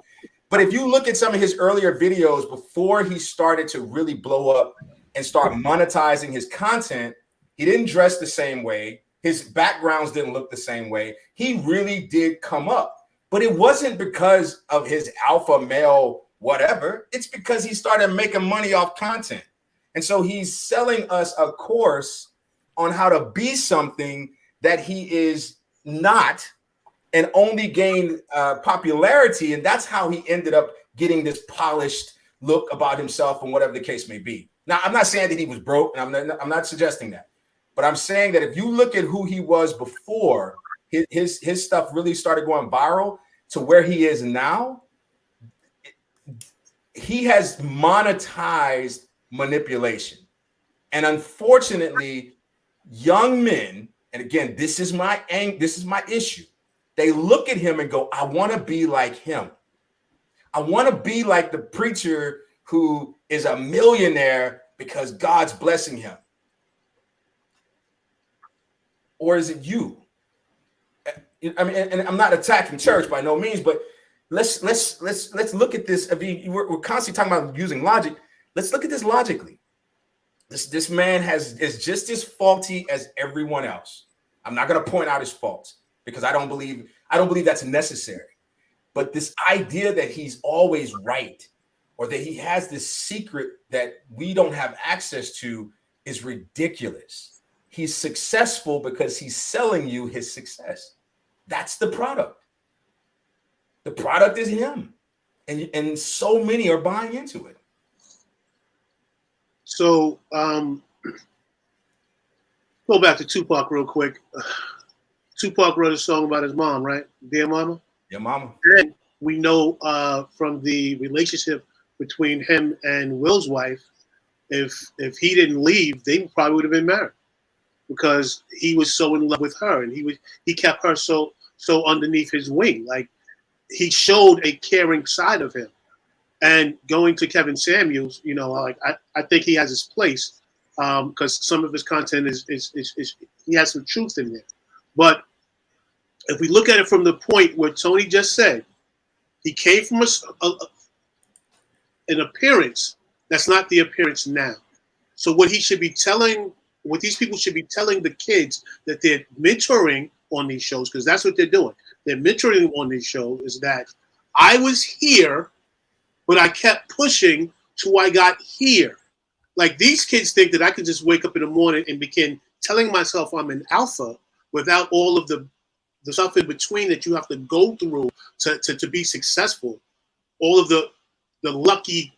But if you look at some of his earlier videos before he started to really blow up and start monetizing his content, he didn't dress the same way. His backgrounds didn't look the same way. He really did come up. But it wasn't because of his alpha male whatever. It's because he started making money off content. And so he's selling us a course on how to be something that he is not, and only gained popularity. And that's how he ended up getting this polished look about himself and whatever the case may be. Now, I'm not saying that he was broke, and I'm not suggesting that. But I'm saying that if you look at who he was before his stuff really started going viral to where he is now, he has monetized manipulation. And unfortunately, young men, and again, this is my issue. They look at him and go, I want to be like him. I want to be like the preacher who is a millionaire because God's blessing him. Or is it you? I mean, and I'm not attacking church by no means, but let's look at this. I mean, we're constantly talking about using logic. Let's look at this logically. This man is just as faulty as everyone else. I'm not going to point out his faults because I don't believe that's necessary. But this idea that he's always right, or that he has this secret that we don't have access to, is ridiculous. He's successful because he's selling you his success. That's the product. The product is him. And so many are buying into it. So go back to Tupac real quick. Tupac wrote a song about his mom, right? Dear Mama? Dear Mama. And we know from the relationship between him and Will's wife, if he didn't leave, they probably would have been married, because he was so in love with her, and he kept her so underneath his wing. Like, he showed a caring side of him. And going to Kevin Samuels, like I think he has his place, because some of his content is he has some truth in there. But if we look at it from the point where Tony just said, he came from an appearance that's not the appearance now. So what these people should be telling the kids that they're mentoring on these shows, because that's what they're doing. They're mentoring on these shows, is that I was here, but I kept pushing till I got here. Like, these kids think that I could just wake up in the morning and begin telling myself I'm an alpha without all of the stuff in between that you have to go through to be successful. All of the lucky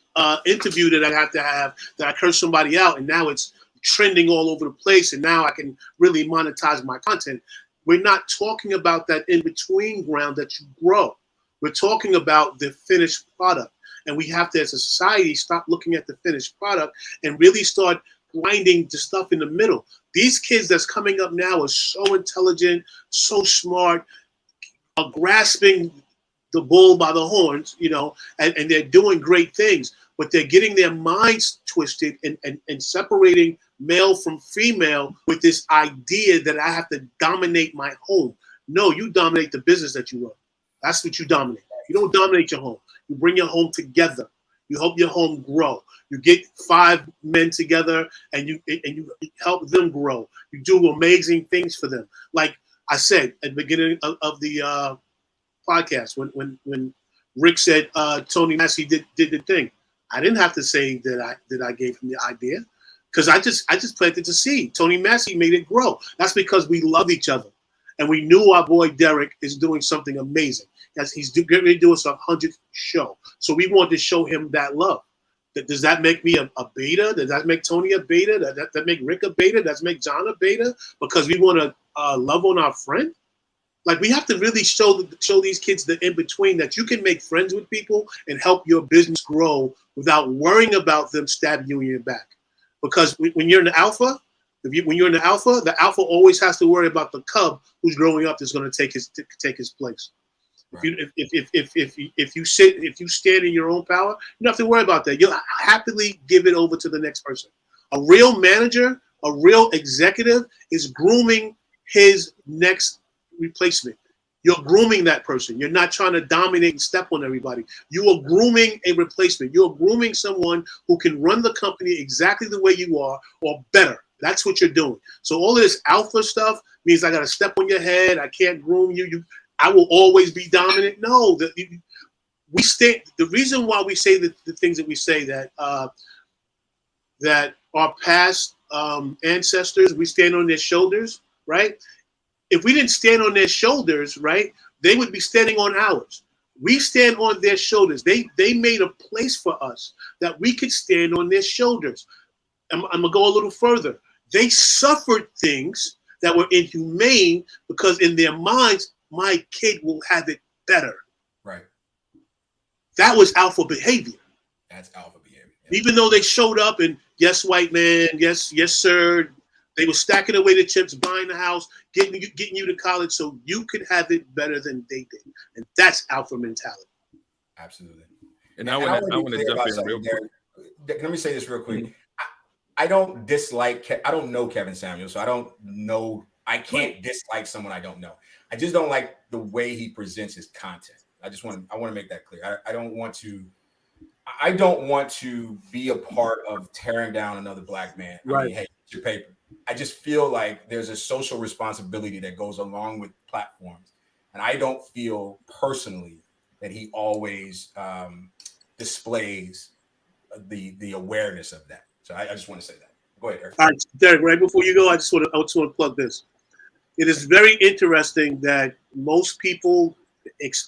interview that I have to have, that I curse somebody out, and now it's trending all over the place, and now I can really monetize my content. We're not talking about that in-between ground that you grow. We're talking about the finished product. And we have to, as a society, stop looking at the finished product and really start grinding the stuff in the middle. These kids that's coming up now are so intelligent, so smart, are grasping the bull by the horns, and they're doing great things, but they're getting their minds twisted and separating male from female with this idea that I have to dominate my home. No, you dominate the business that you run. That's what you dominate. You don't dominate your home. You bring your home together. You help your home grow. You get 5 men together and you help them grow. You do amazing things for them. Like I said at the beginning of the podcast, when Rick said Tony Massey did the thing, I didn't have to say that I gave him the idea, because I just planted the seed. Tony Massey made it grow. That's because we love each other, and we knew our boy Derek is doing something amazing. He's getting ready to do us 100th show, so we wanted to show him that love. Does that make me a beta? Does that make Tony a beta? Does that make Rick a beta? Does that make John a beta? Because we want to love on our friend? Like, we have to really show these kids the in-between, that you can make friends with people and help your business grow without worrying about them stabbing you in your back. Because when you're in the alpha, the alpha always has to worry about the cub who's growing up that's going to take his place. Right. If you stand in your own power, you don't have to worry about that. You'll happily give it over to the next person. A real manager, a real executive is grooming his next replacement. You're grooming that person. You're not trying to dominate and step on everybody. You are grooming a replacement. You're grooming someone who can run the company exactly the way you are, or better. That's what you're doing. So all of this alpha stuff means I got to step on your head. I can't groom you. I will always be dominant. No, the reason why we say the things that we say, that our past ancestors, we stand on their shoulders, right? If we didn't stand on their shoulders, right, they would be standing on ours. We stand on their shoulders. They made a place for us that we could stand on their shoulders. I'm gonna go a little further. They suffered things that were inhumane because in their minds, my kid will have it better. Right. That was alpha behavior. That's alpha behavior. Yeah. Even though they showed up and yes, white man, yes, sir. They were stacking away the chips, buying the house, getting you to college so you could have it better than they did. And that's alpha mentality. Absolutely. And I want to jump in real quick. Let me say this real quick. Mm-hmm. I don't know Kevin Samuels, so I can't dislike someone I don't know. I just don't like the way he presents his content. I want to make that clear. I don't want to be a part of tearing down another black man. Right. I mean, hey, it's your paper. I just feel like there's a social responsibility that goes along with platforms. And I don't feel personally that he always displays the awareness of that. So I just want to say that. Go ahead, Eric. All right, Derek, right before you go, I just want to plug this. It is very interesting that most people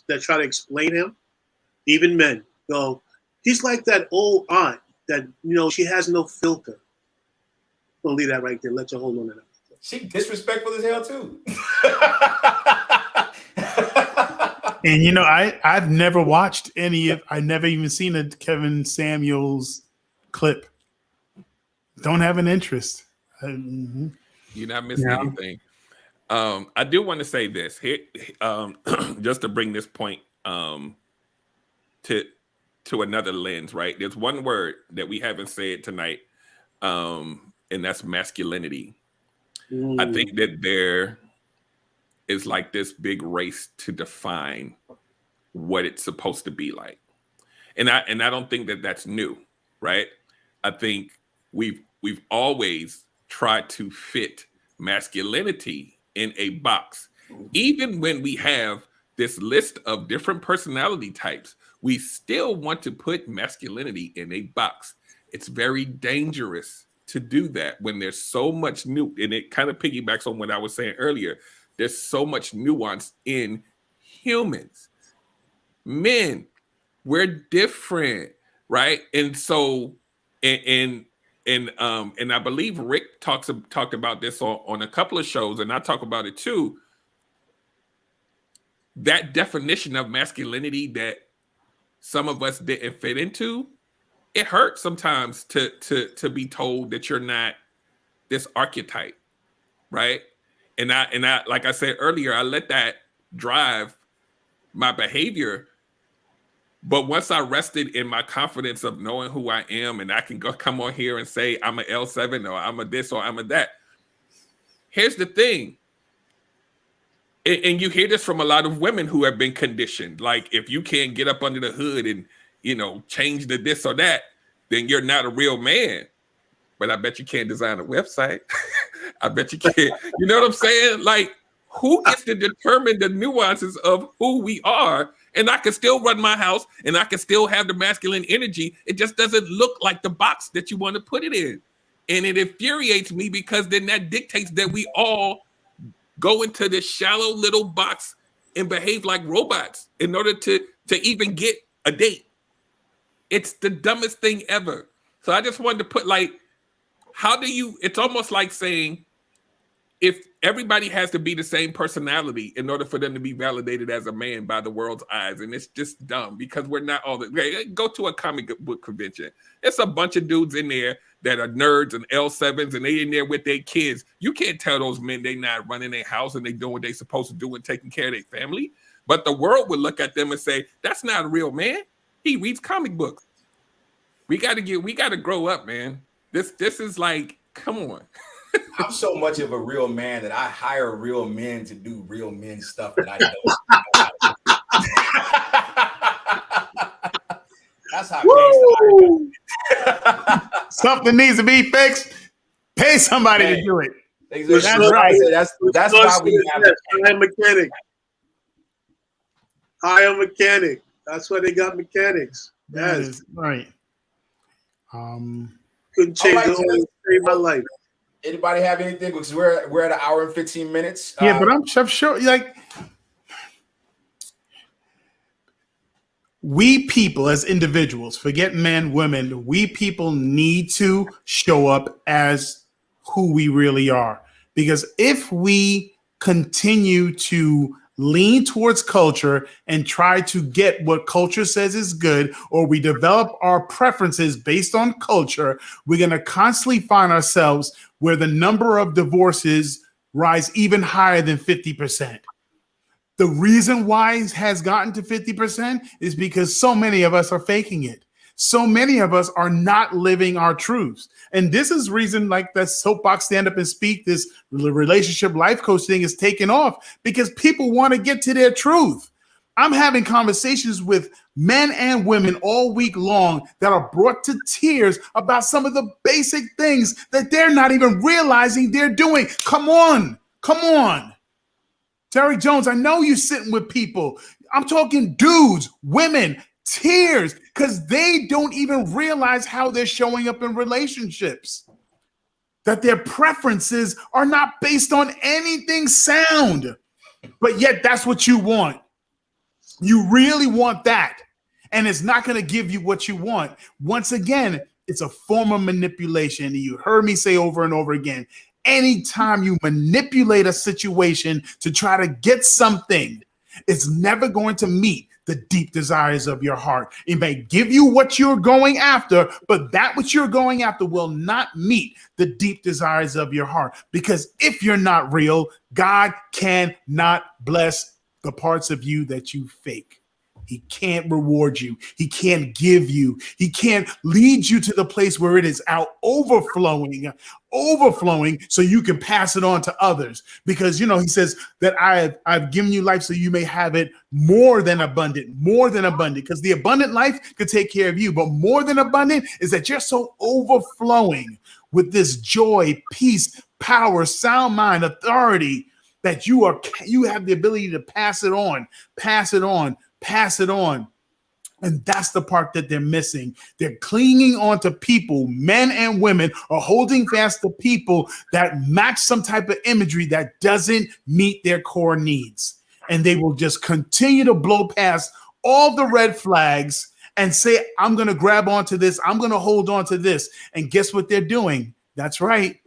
that try to explain him, even men, go, he's like that old aunt that, she has no filter. I'm going to leave that right there. Let you hold on to that. She disrespectful as hell, too. And, I've never watched I never even seen a Kevin Samuels clip. Don't have an interest. You're not missing anything. I do want to say this here, just to bring this point to another lens, right? There's one word that we haven't said tonight, and that's masculinity. I think that there is like this big race to define what it's supposed to be like. And I don't think that that's new, right? I think we've always tried to fit masculinity in a box. Even when we have this list of different personality types, we still want to put masculinity in a box. It's very dangerous to do that when there's so much new, and it kind of piggybacks on what I was saying earlier. There's so much nuance in humans. Men, we're different, right? And so, and I believe Rick talked about this on a couple of shows, and I talk about it too. That definition of masculinity that some of us didn't fit into, it hurts sometimes to be told that you're not this archetype, right? And I like I said earlier, I let that drive my behavior. But once I rested in my confidence of knowing who I am, and I can come on here and say I'm an L7 or I'm a this or I'm a that. Here's the thing. And you hear this from a lot of women who have been conditioned. Like, if you can't get up under the hood and, change the this or that, then you're not a real man. But I bet you can't design a website. I bet you can't. You know what I'm saying? Like, who gets to determine the nuances of who we are? And I can still run my house and I can still have the masculine energy. It just doesn't look like the box that you want to put it in. And it infuriates me because then that dictates that we all go into this shallow little box and behave like robots in order to even get a date. It's the dumbest thing ever. So I just wanted to put, like, it's almost like saying, if everybody has to be the same personality in order for them to be validated as a man by the world's eyes, and it's just dumb because we're not all go to a comic book convention. It's a bunch of dudes in there that are nerds and L7s, and they in there with their kids. You can't tell those men they not running their house and they doing what they supposed to do and taking care of their family. But the world would look at them and say, that's not a real man. He reads comic books. We got to grow up, man. This is like, come on. I'm so much of a real man that I hire real men to do real men stuff that I know. That's how gangsta. Something needs to be fixed. Pay somebody to do it. That's right. That's why we have hire mechanic. Hire mechanic. That's why they got mechanics. Yes, right. Couldn't change save my life. Anybody have anything? Because we're at an hour and 15 minutes. Yeah, but I'm sure, like, we people as individuals, forget men, women, we people need to show up as who we really are. Because if we continue to lean towards culture and try to get what culture says is good, or we develop our preferences based on culture, we're going to constantly find ourselves where the number of divorces rise even higher than 50%. The reason why it has gotten to 50% is because so many of us are faking it. So many of us are not living our truths. And this is reason, like, that soapbox stand up and speak, this relationship life coach thing is taking off because people want to get to their truth. I'm having conversations with men and women all week long that are brought to tears about some of the basic things that they're not even realizing they're doing. Come on. Terry Jones, I know you're sitting with people. I'm talking dudes, women, tears, because they don't even realize how they're showing up in relationships. That their preferences are not based on anything sound. But yet that's what you want. You really want that. And it's not going to give you what you want. Once again, it's a form of manipulation. You heard me say over and over again, anytime you manipulate a situation to try to get something, it's never going to meet the deep desires of your heart. It may give you what you're going after, but that which you're going after will not meet the deep desires of your heart. Because if you're not real, God cannot bless the parts of you that you fake. He can't reward you. He can't give you. He can't lead you to the place where it is out overflowing so you can pass it on to others. Because, you know, he says that I've given you life so you may have it more than abundant, because the abundant life could take care of you. But more than abundant is that you're so overflowing with this joy, peace, power, sound mind, authority, that you have the ability to pass it on. And that's the part that they're missing. They're clinging on to people, men and women are holding fast to people that match some type of imagery that doesn't meet their core needs. And they will just continue to blow past all the red flags and say, I'm going to grab onto this. I'm going to hold on to this. And guess what they're doing? That's right.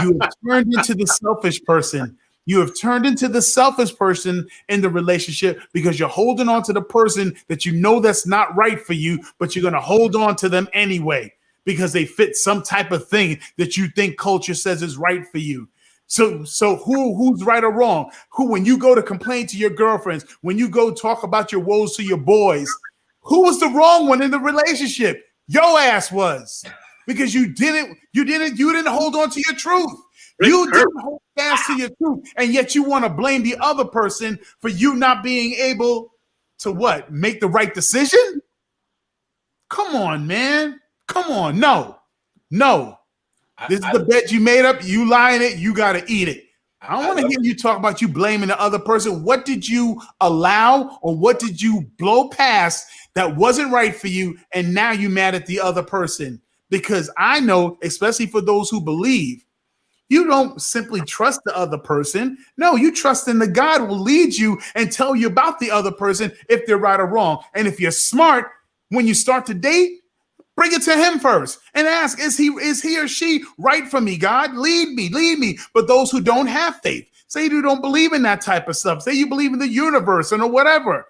You have turned into the selfish person. You have turned into the selfish person in the relationship because you're holding on to the person that you know that's not right for you, but you're going to hold on to them anyway because they fit some type of thing that you think culture says is right for you. So who's right or wrong? When you go to complain to your girlfriends, when you go talk about your woes to your boys, who was the wrong one in the relationship? Your ass was, because you didn't hold on to your truth. You didn't hold fast to your truth, and yet you want to blame the other person for you not being able to what? Make the right decision? Come on, man. Come on. No. This is the bet you made up. You lie in it. You got to eat it. I don't want to hear you talk about you blaming the other person. What did you allow or what did you blow past that wasn't right for you, and now you mad at the other person? Because I know, especially for those who believe, you don't simply trust the other person. No, you trust in the God will lead you and tell you about the other person if they're right or wrong. And if you're smart, when you start to date, bring it to him first and ask, is he or she right for me? God, lead me. But those who don't have faith, say you don't believe in that type of stuff, say you believe in the universe or whatever,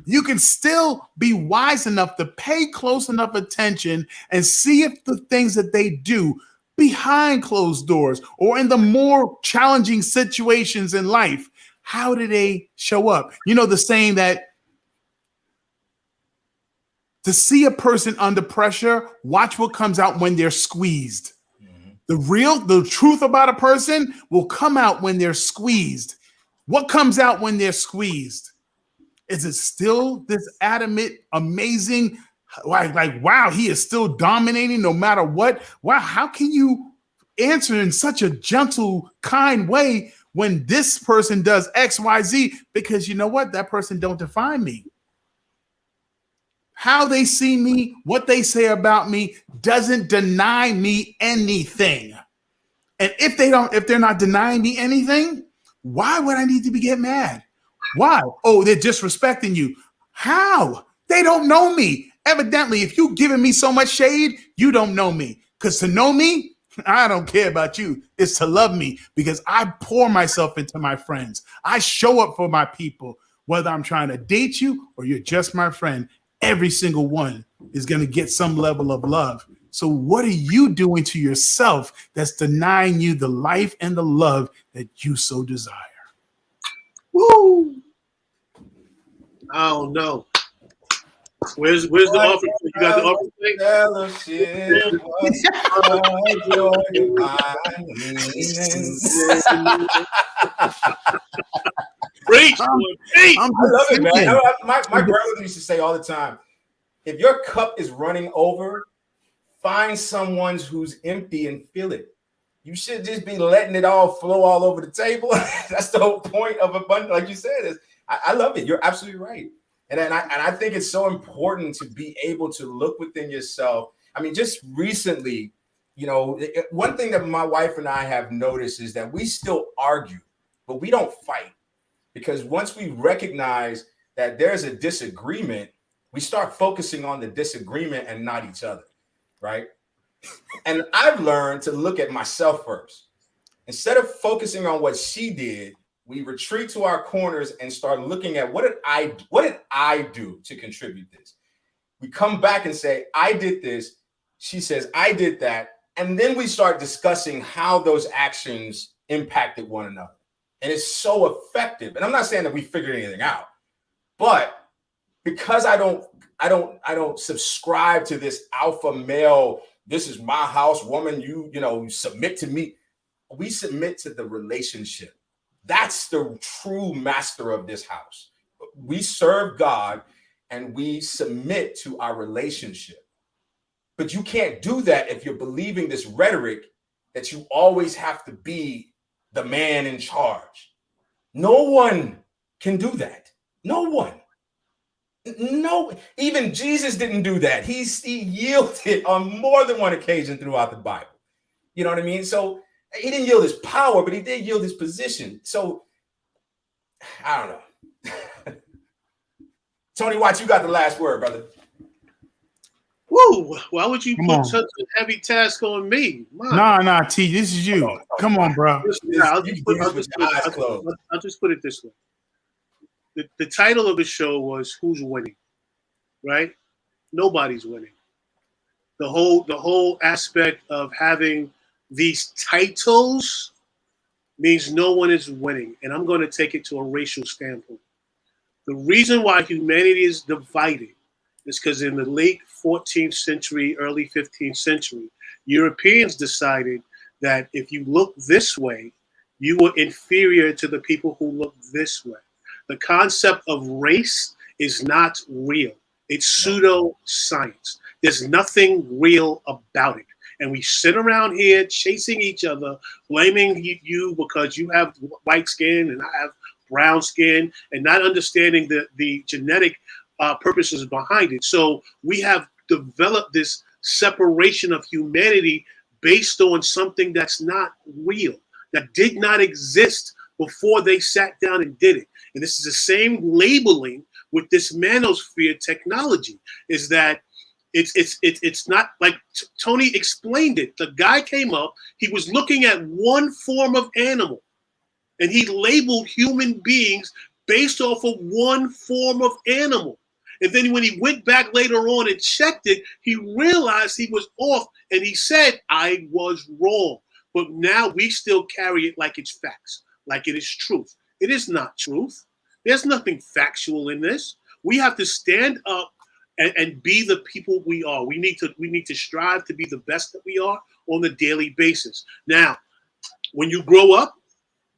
you can still be wise enough to pay close enough attention and see if the things that they do behind closed doors or in the more challenging situations in life, how do they show up? You know, the saying that to see a person under pressure, watch what comes out when they're squeezed. Mm-hmm. The truth about a person will come out when they're squeezed. What comes out when they're squeezed? Is it still this adamant, amazing, like, wow, he is still dominating no matter what? Wow, how can you answer in such a gentle, kind way when this person does X, Y, Z? Because you know what? That person don't define me. How they see me, what they say about me doesn't deny me anything. And if they're not denying me anything, why would I need to get mad? Why? Oh, they're disrespecting you. How? They don't know me. Evidently, if you're giving me so much shade, you don't know me. Because to know me, I don't care about you. It's to love me because I pour myself into my friends. I show up for my people, whether I'm trying to date you or you're just my friend. Every single one is going to get some level of love. So what are you doing to yourself that's denying you the life and the love that you so desire? Woo! I don't know. Where's the offering? You got the offering thing? Preach, I love it, man. My grandmother used to say all the time, if your cup is running over, find someone who's empty and fill it. You should just be letting it all flow all over the table. That's the whole point of abundance. Like you said, I love it. You're absolutely right. And I think it's so important to be able to look within yourself. I mean, just recently, you know, one thing that my wife and I have noticed is that we still argue, but we don't fight. Because once we recognize that there's a disagreement, we start focusing on the disagreement and not each other, right? And I've learned to look at myself first. Instead of focusing on what she did, we retreat to our corners and start looking at what did I do to contribute this? We come back and say, I did this. She says, I did that. And then we start discussing how those actions impacted one another. And it's so effective. And I'm not saying that we figured anything out, but because I don't subscribe to this alpha male. This is my house, woman. You submit to me. We submit to the relationship. That's the true master of this house. We serve God and we submit to our relationship. But you can't do that if you're believing this rhetoric that you always have to be the man in charge. No one can do that. No one. No, even Jesus didn't do that. He yielded on more than one occasion throughout the Bible. You know what I mean? So he didn't yield his power, but he did yield his position. So I don't know. Tony Watts, you got the last word, brother. Woo! Why would you put such a heavy task on me? Nah, T, this is you. Come on, bro. I'll just put it this way. The title of the show was "Who's Winning?" Right? Nobody's winning. The whole aspect of having these titles means no one is winning, and I'm going to take it to a racial standpoint. The reason why humanity is divided is because in the late 14th century, early 15th century, Europeans decided that if you look this way, you were inferior to the people who look this way. The concept of race is not real. It's pseudo-science. There's nothing real about it. And we sit around here chasing each other, blaming you because you have white skin and I have brown skin, and not understanding the genetic purposes behind it. So we have developed this separation of humanity based on something that's not real, that did not exist before they sat down and did it. And this is the same labeling with this manosphere technology, is that it's not like Tony explained it. The guy came up, he was looking at one form of animal, and he labeled human beings based off of one form of animal. And then when he went back later on and checked it, he realized he was off, and he said, I was wrong. But now we still carry it like it's facts, like it is truth. It is not truth. There's nothing factual in this. We have to stand up and be the people we are. We need to strive to be the best that we are on a daily basis. Now, when you grow up,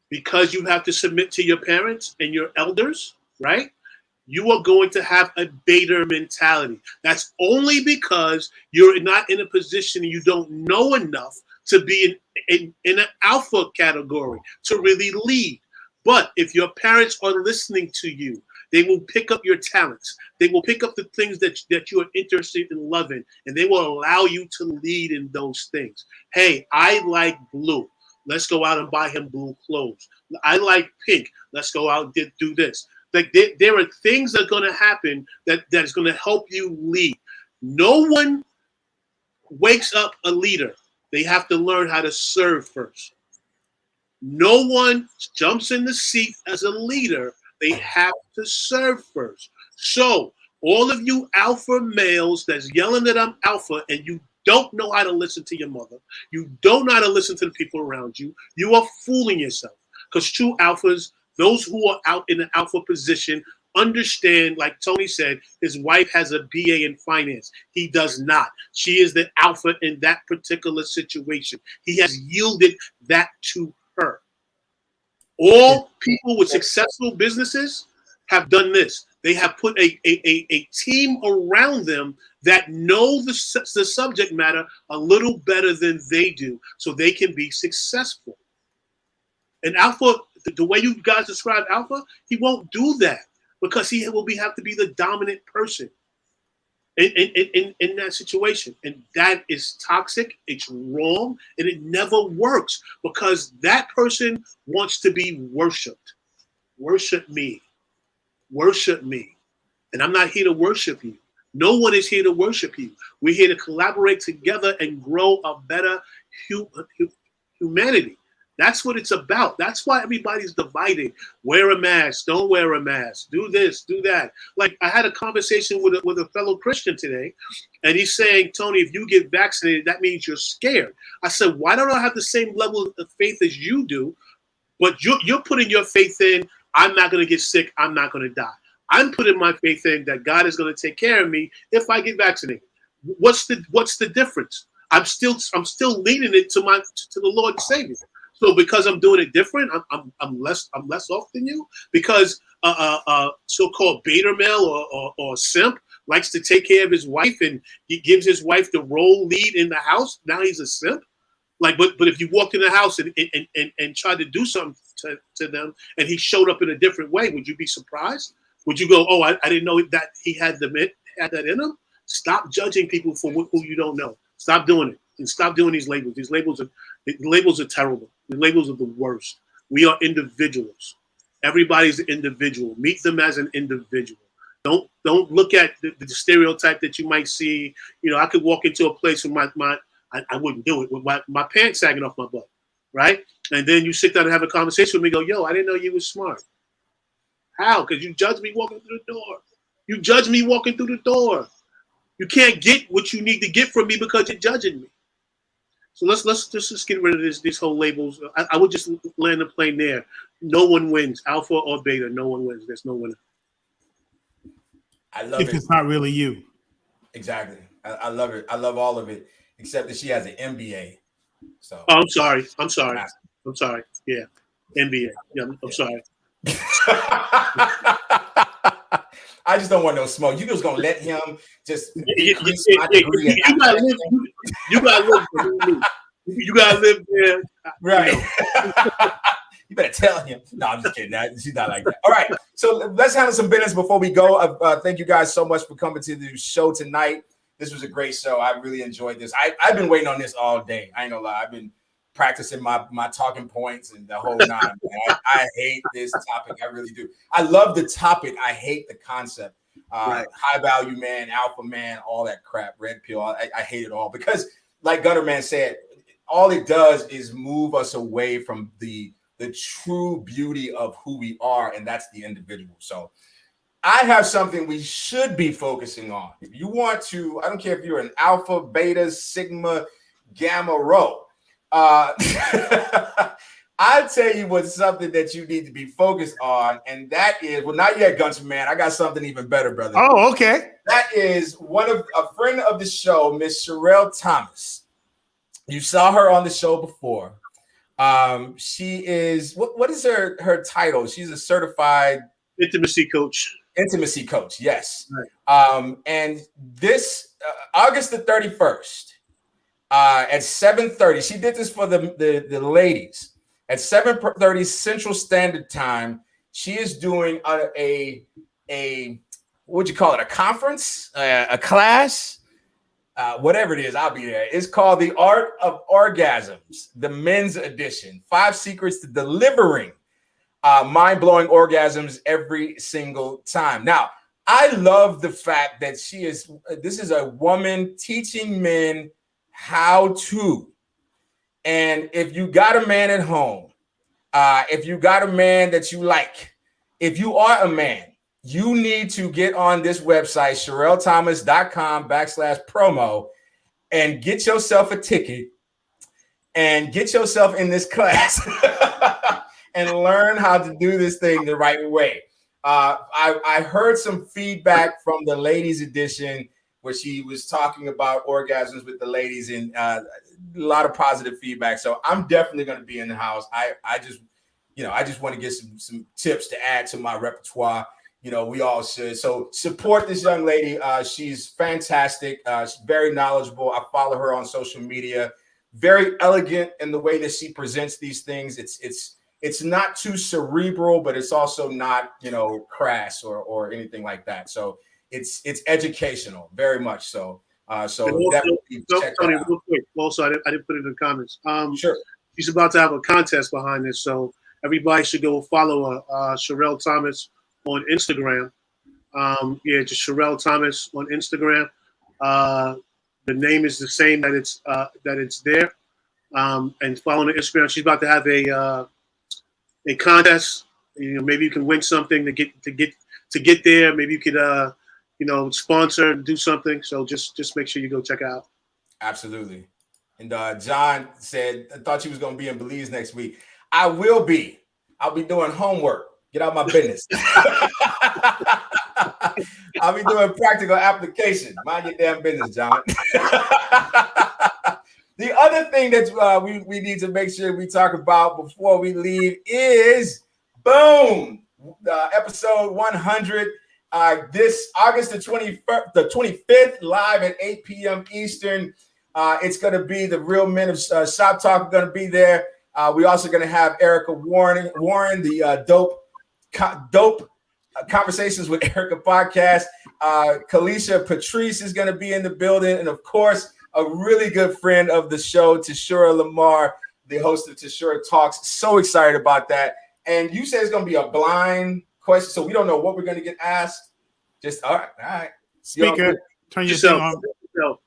because you have to submit to your parents and your elders, right? You are going to have a beta mentality. That's only because you're not in a position and you don't know enough to be in an alpha category to really lead. But if your parents are listening to you, they will pick up your talents. They will pick up the things that you are interested in loving, and they will allow you to lead in those things. Hey, I like blue. Let's go out and buy him blue clothes. I like pink. Let's go out and do this. Like there are things that are going to happen that is going to help you lead. No one wakes up a leader. They have to learn how to serve first. No one jumps in the seat as a leader. They have to serve first. So all of you alpha males that's yelling that I'm alpha and you don't know how to listen to your mother, you don't know how to listen to the people around you, you are fooling yourself. Because true alphas, those who are out in the alpha position, understand, like Tony said, his wife has a BA in finance. He does not. She is the alpha in that particular situation. He has yielded that to her. All people with successful businesses have done this. They have put a team around them that know the subject matter a little better than they do, so they can be successful. And alpha, the way you guys describe alpha, he won't do that because he will have to be the dominant person in that situation. And that is toxic, it's wrong, and it never works because that person wants to be worshipped. Worship me. Worship me. And I'm not here to worship you. No one is here to worship you. We're here to collaborate together and grow a better humanity. That's what it's about. That's why everybody's divided. Wear a mask, don't wear a mask, do this, do that. Like I had a conversation with a fellow Christian today, and he's saying, Tony, if you get vaccinated, that means you're scared. I said, why don't I have the same level of faith as you do? But you're putting your faith in, I'm not going to get sick, I'm not going to die. I'm putting my faith in that God is going to take care of me if I get vaccinated. What's the difference? I'm still leading it to the Lord and Savior. So because I'm doing it different, I'm less off than you. Because so-called beta male or simp likes to take care of his wife and he gives his wife the role lead in the house. Now he's a simp. Like, but if you walked in the house and tried to do something to them and he showed up in a different way, would you be surprised? Would you go, oh, I didn't know that he had that in him? Stop judging people for who you don't know. Stop doing it and stop doing these labels. These labels are terrible. The labels are the worst. We are individuals. Everybody's an individual. Meet them as an individual. Don't look at the stereotype that you might see. You know, I could walk into a place with I wouldn't do it with my pants sagging off my butt, right? And then you sit down and have a conversation with me. Go, yo, I didn't know you was smart. How? Because you judge me walking through the door. You judge me walking through the door. You can't get what you need to get from me because you're judging me. So let's just get rid of these whole labels. I would just land the plane there. No one wins, alpha or beta. No one wins. There's no winner. I love it. If it's not really you. Exactly. I love it. I love all of it, except that she has an MBA. So. Oh, I'm sorry. Yeah, MBA. Yeah, I'm sorry. I just don't want no smoke. You just gonna let him just increase my degree. You gotta live. You gotta live there, right? You better tell him. No, I'm just kidding. She's not like that. All right, so let's handle some business before we go. Thank you guys so much for coming to the show tonight. This was a great show. I really enjoyed this. I've been waiting on this all day. I ain't gonna lie. I've been practicing my talking points and the whole nine. I hate this topic. I really do. I love the topic. I hate the concept. Right. High value man, alpha man, all that crap, red pill. I hate it all because, like Gunner Man said, all it does is move us away from the true beauty of who we are, and that's the individual. So I have something we should be focusing on. If you want to, I don't care if you're an alpha, beta, sigma, gamma, rho. I'll tell you what's something that you need to be focused on, and that is, well, not yet, Gunter Man. I got something even better, brother. Oh, okay. That is a friend of the show, Miss Sherelle Thomas. You saw her on the show before. She is what is her title? She's a certified intimacy coach. Intimacy coach, yes. Right. And this August the 31st. At 7:30, she did this for the ladies. At 7:30 Central Standard Time, she is doing a what'd you call it? A conference, a class, whatever it is. I'll be there. It's called The Art of Orgasms, the men's edition. 5 secrets to delivering mind-blowing orgasms every single time. Now, I love the fact that this is a woman teaching men how to. And if you got a man at home, if you got a man that you like, if you are a man, you need to get on this website, SherelleThomas.com/promo, and get yourself a ticket and get yourself in this class and learn how to do this thing the right way. I heard some feedback from the ladies edition where she was talking about orgasms with the ladies, and a lot of positive feedback. So I'm definitely going to be in the house. I just want to get some tips to add to my repertoire. We all should. So support this young lady. She's fantastic. She's very knowledgeable. I follow her on social media. Very elegant in the way that she presents these things. It's not too cerebral, but it's also not, crass or anything like that. So it's educational, very much so. Definitely check Tony, that out. real quick. Also, I didn't put it in the comments. Sure. She's about to have a contest behind this, so everybody should go follow her, Sherelle Thomas on Instagram. Just Sherelle Thomas on Instagram. The name is the same that it's there. And following the Instagram, she's about to have a contest. Maybe you can win something to get there. Maybe you could sponsor and do something. So just make sure you go check out. Absolutely. And John said, I thought she was going to be in Belize next week. I will be. I'll be doing homework. Get out of my business. I'll be doing practical application. Mind your damn business, John. The other thing that we need to make sure we talk about before we leave is boom, episode 100. This August the 25th, live at 8 p.m. Eastern. It's going to be the Real Men of Shop Talk are going to be there. We're also going to have Erica Warren, the dope Conversations with Erica podcast. Kalisha Patrice is going to be in the building. And of course, a really good friend of the show, Tashura Lamar, the host of Tashura Talks. So excited about that. And you said it's going to be a blind question, so we don't know what we're going to get asked. Just all right. Speaker, turn yourself on.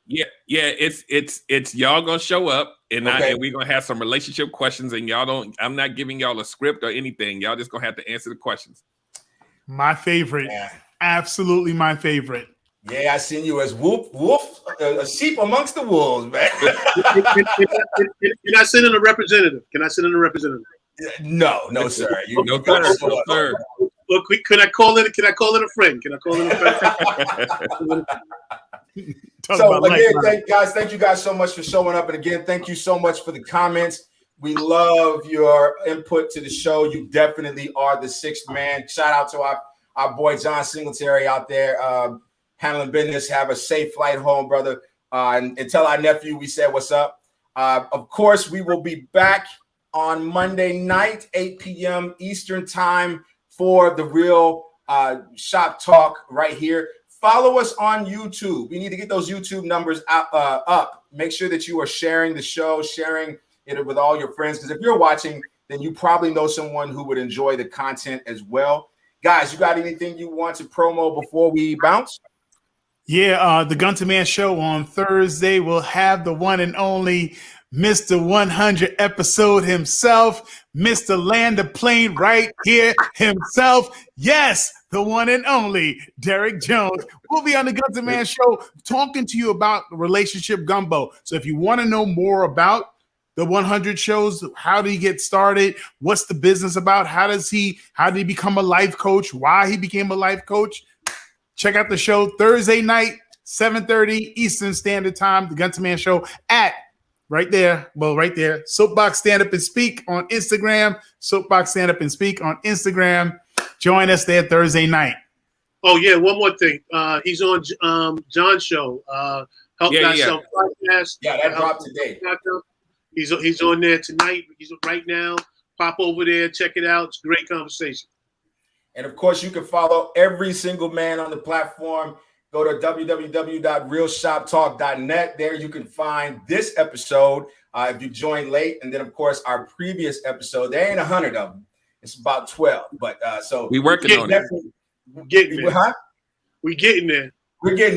Yeah, it's y'all gonna show up and we're gonna have some relationship questions, and I'm not giving y'all a script or anything. Y'all just gonna have to answer the questions. My favorite, absolutely my favorite. Yeah, I seen you as wolf, a sheep amongst the wolves, man. Can I send in a representative? No, sir. No, sir. Look, can I call it? Can I call it a friend? So again, thank you guys so much for showing up, and again, thank you so much for the comments. We love your input to the show. You definitely are the sixth man. Shout out to our boy John Singletary out there handling business. Have a safe flight home, brother. And tell our nephew we said what's up. Of course, we will be back on Monday night, 8 p.m. Eastern time for the Real Shop Talk right here. Follow us on YouTube. We need to get those YouTube numbers up. Make sure that you are sharing the show, sharing it with all your friends. Because if you're watching, then you probably know someone who would enjoy the content as well. Guys, you got anything you want to promo before we bounce? Yeah, the Gun to Man show on Thursday will have the one and only Mr. 100 episode himself, Mr. Land the Plane right here himself. Yes, the one and only Derek Jones will be on the Gun to Man show talking to you about relationship gumbo. So if you want to know more about the 100 shows, how did he get started? What's the business about? How did he become a life coach? Why he became a life coach? Check out the show Thursday night, 7:30 Eastern Standard Time, the Gun to Man show at right there, Soapbox Stand Up and Speak on Instagram. Soapbox Stand Up and Speak on Instagram. Join us there Thursday night. Oh yeah, one more thing. He's on John's show. Help Thyself Podcast. Yeah, that dropped today. He's on there tonight. He's right now. Pop over there, check it out. It's a great conversation. And of course, you can follow every single man on the platform. Go to www.realshoptalk.net. There you can find this episode if you joined late. And then, of course, our previous episode. There ain't 100 of them. It's about 12. But so we working on it. We're getting there. We're getting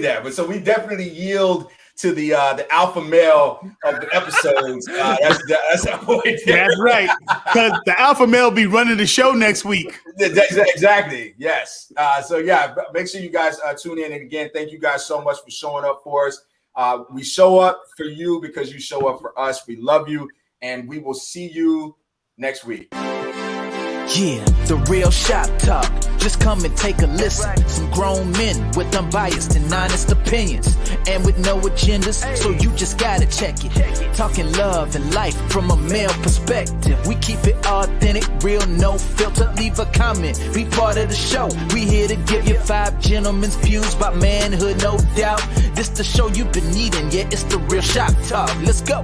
there. But so we definitely yield to the alpha male of the episodes. That's our point there. That's right. Because the alpha male will be running the show next week. Exactly. Yes. So yeah, make sure you guys tune in. And again, thank you guys so much for showing up for us. We show up for you because you show up for us. We love you, and we will see you next week. Yeah, the Real Shop Talk. Just come and take a listen. Some grown men with unbiased and honest opinions, and with no agendas, so you just gotta check it. Talking love and life from a male perspective. We keep it authentic, real, no filter. Leave a comment, be part of the show. We here to give you 5 gentlemen's views about manhood, no doubt. This the show you've been needing, yeah, it's the Real Shop Talk. Let's go.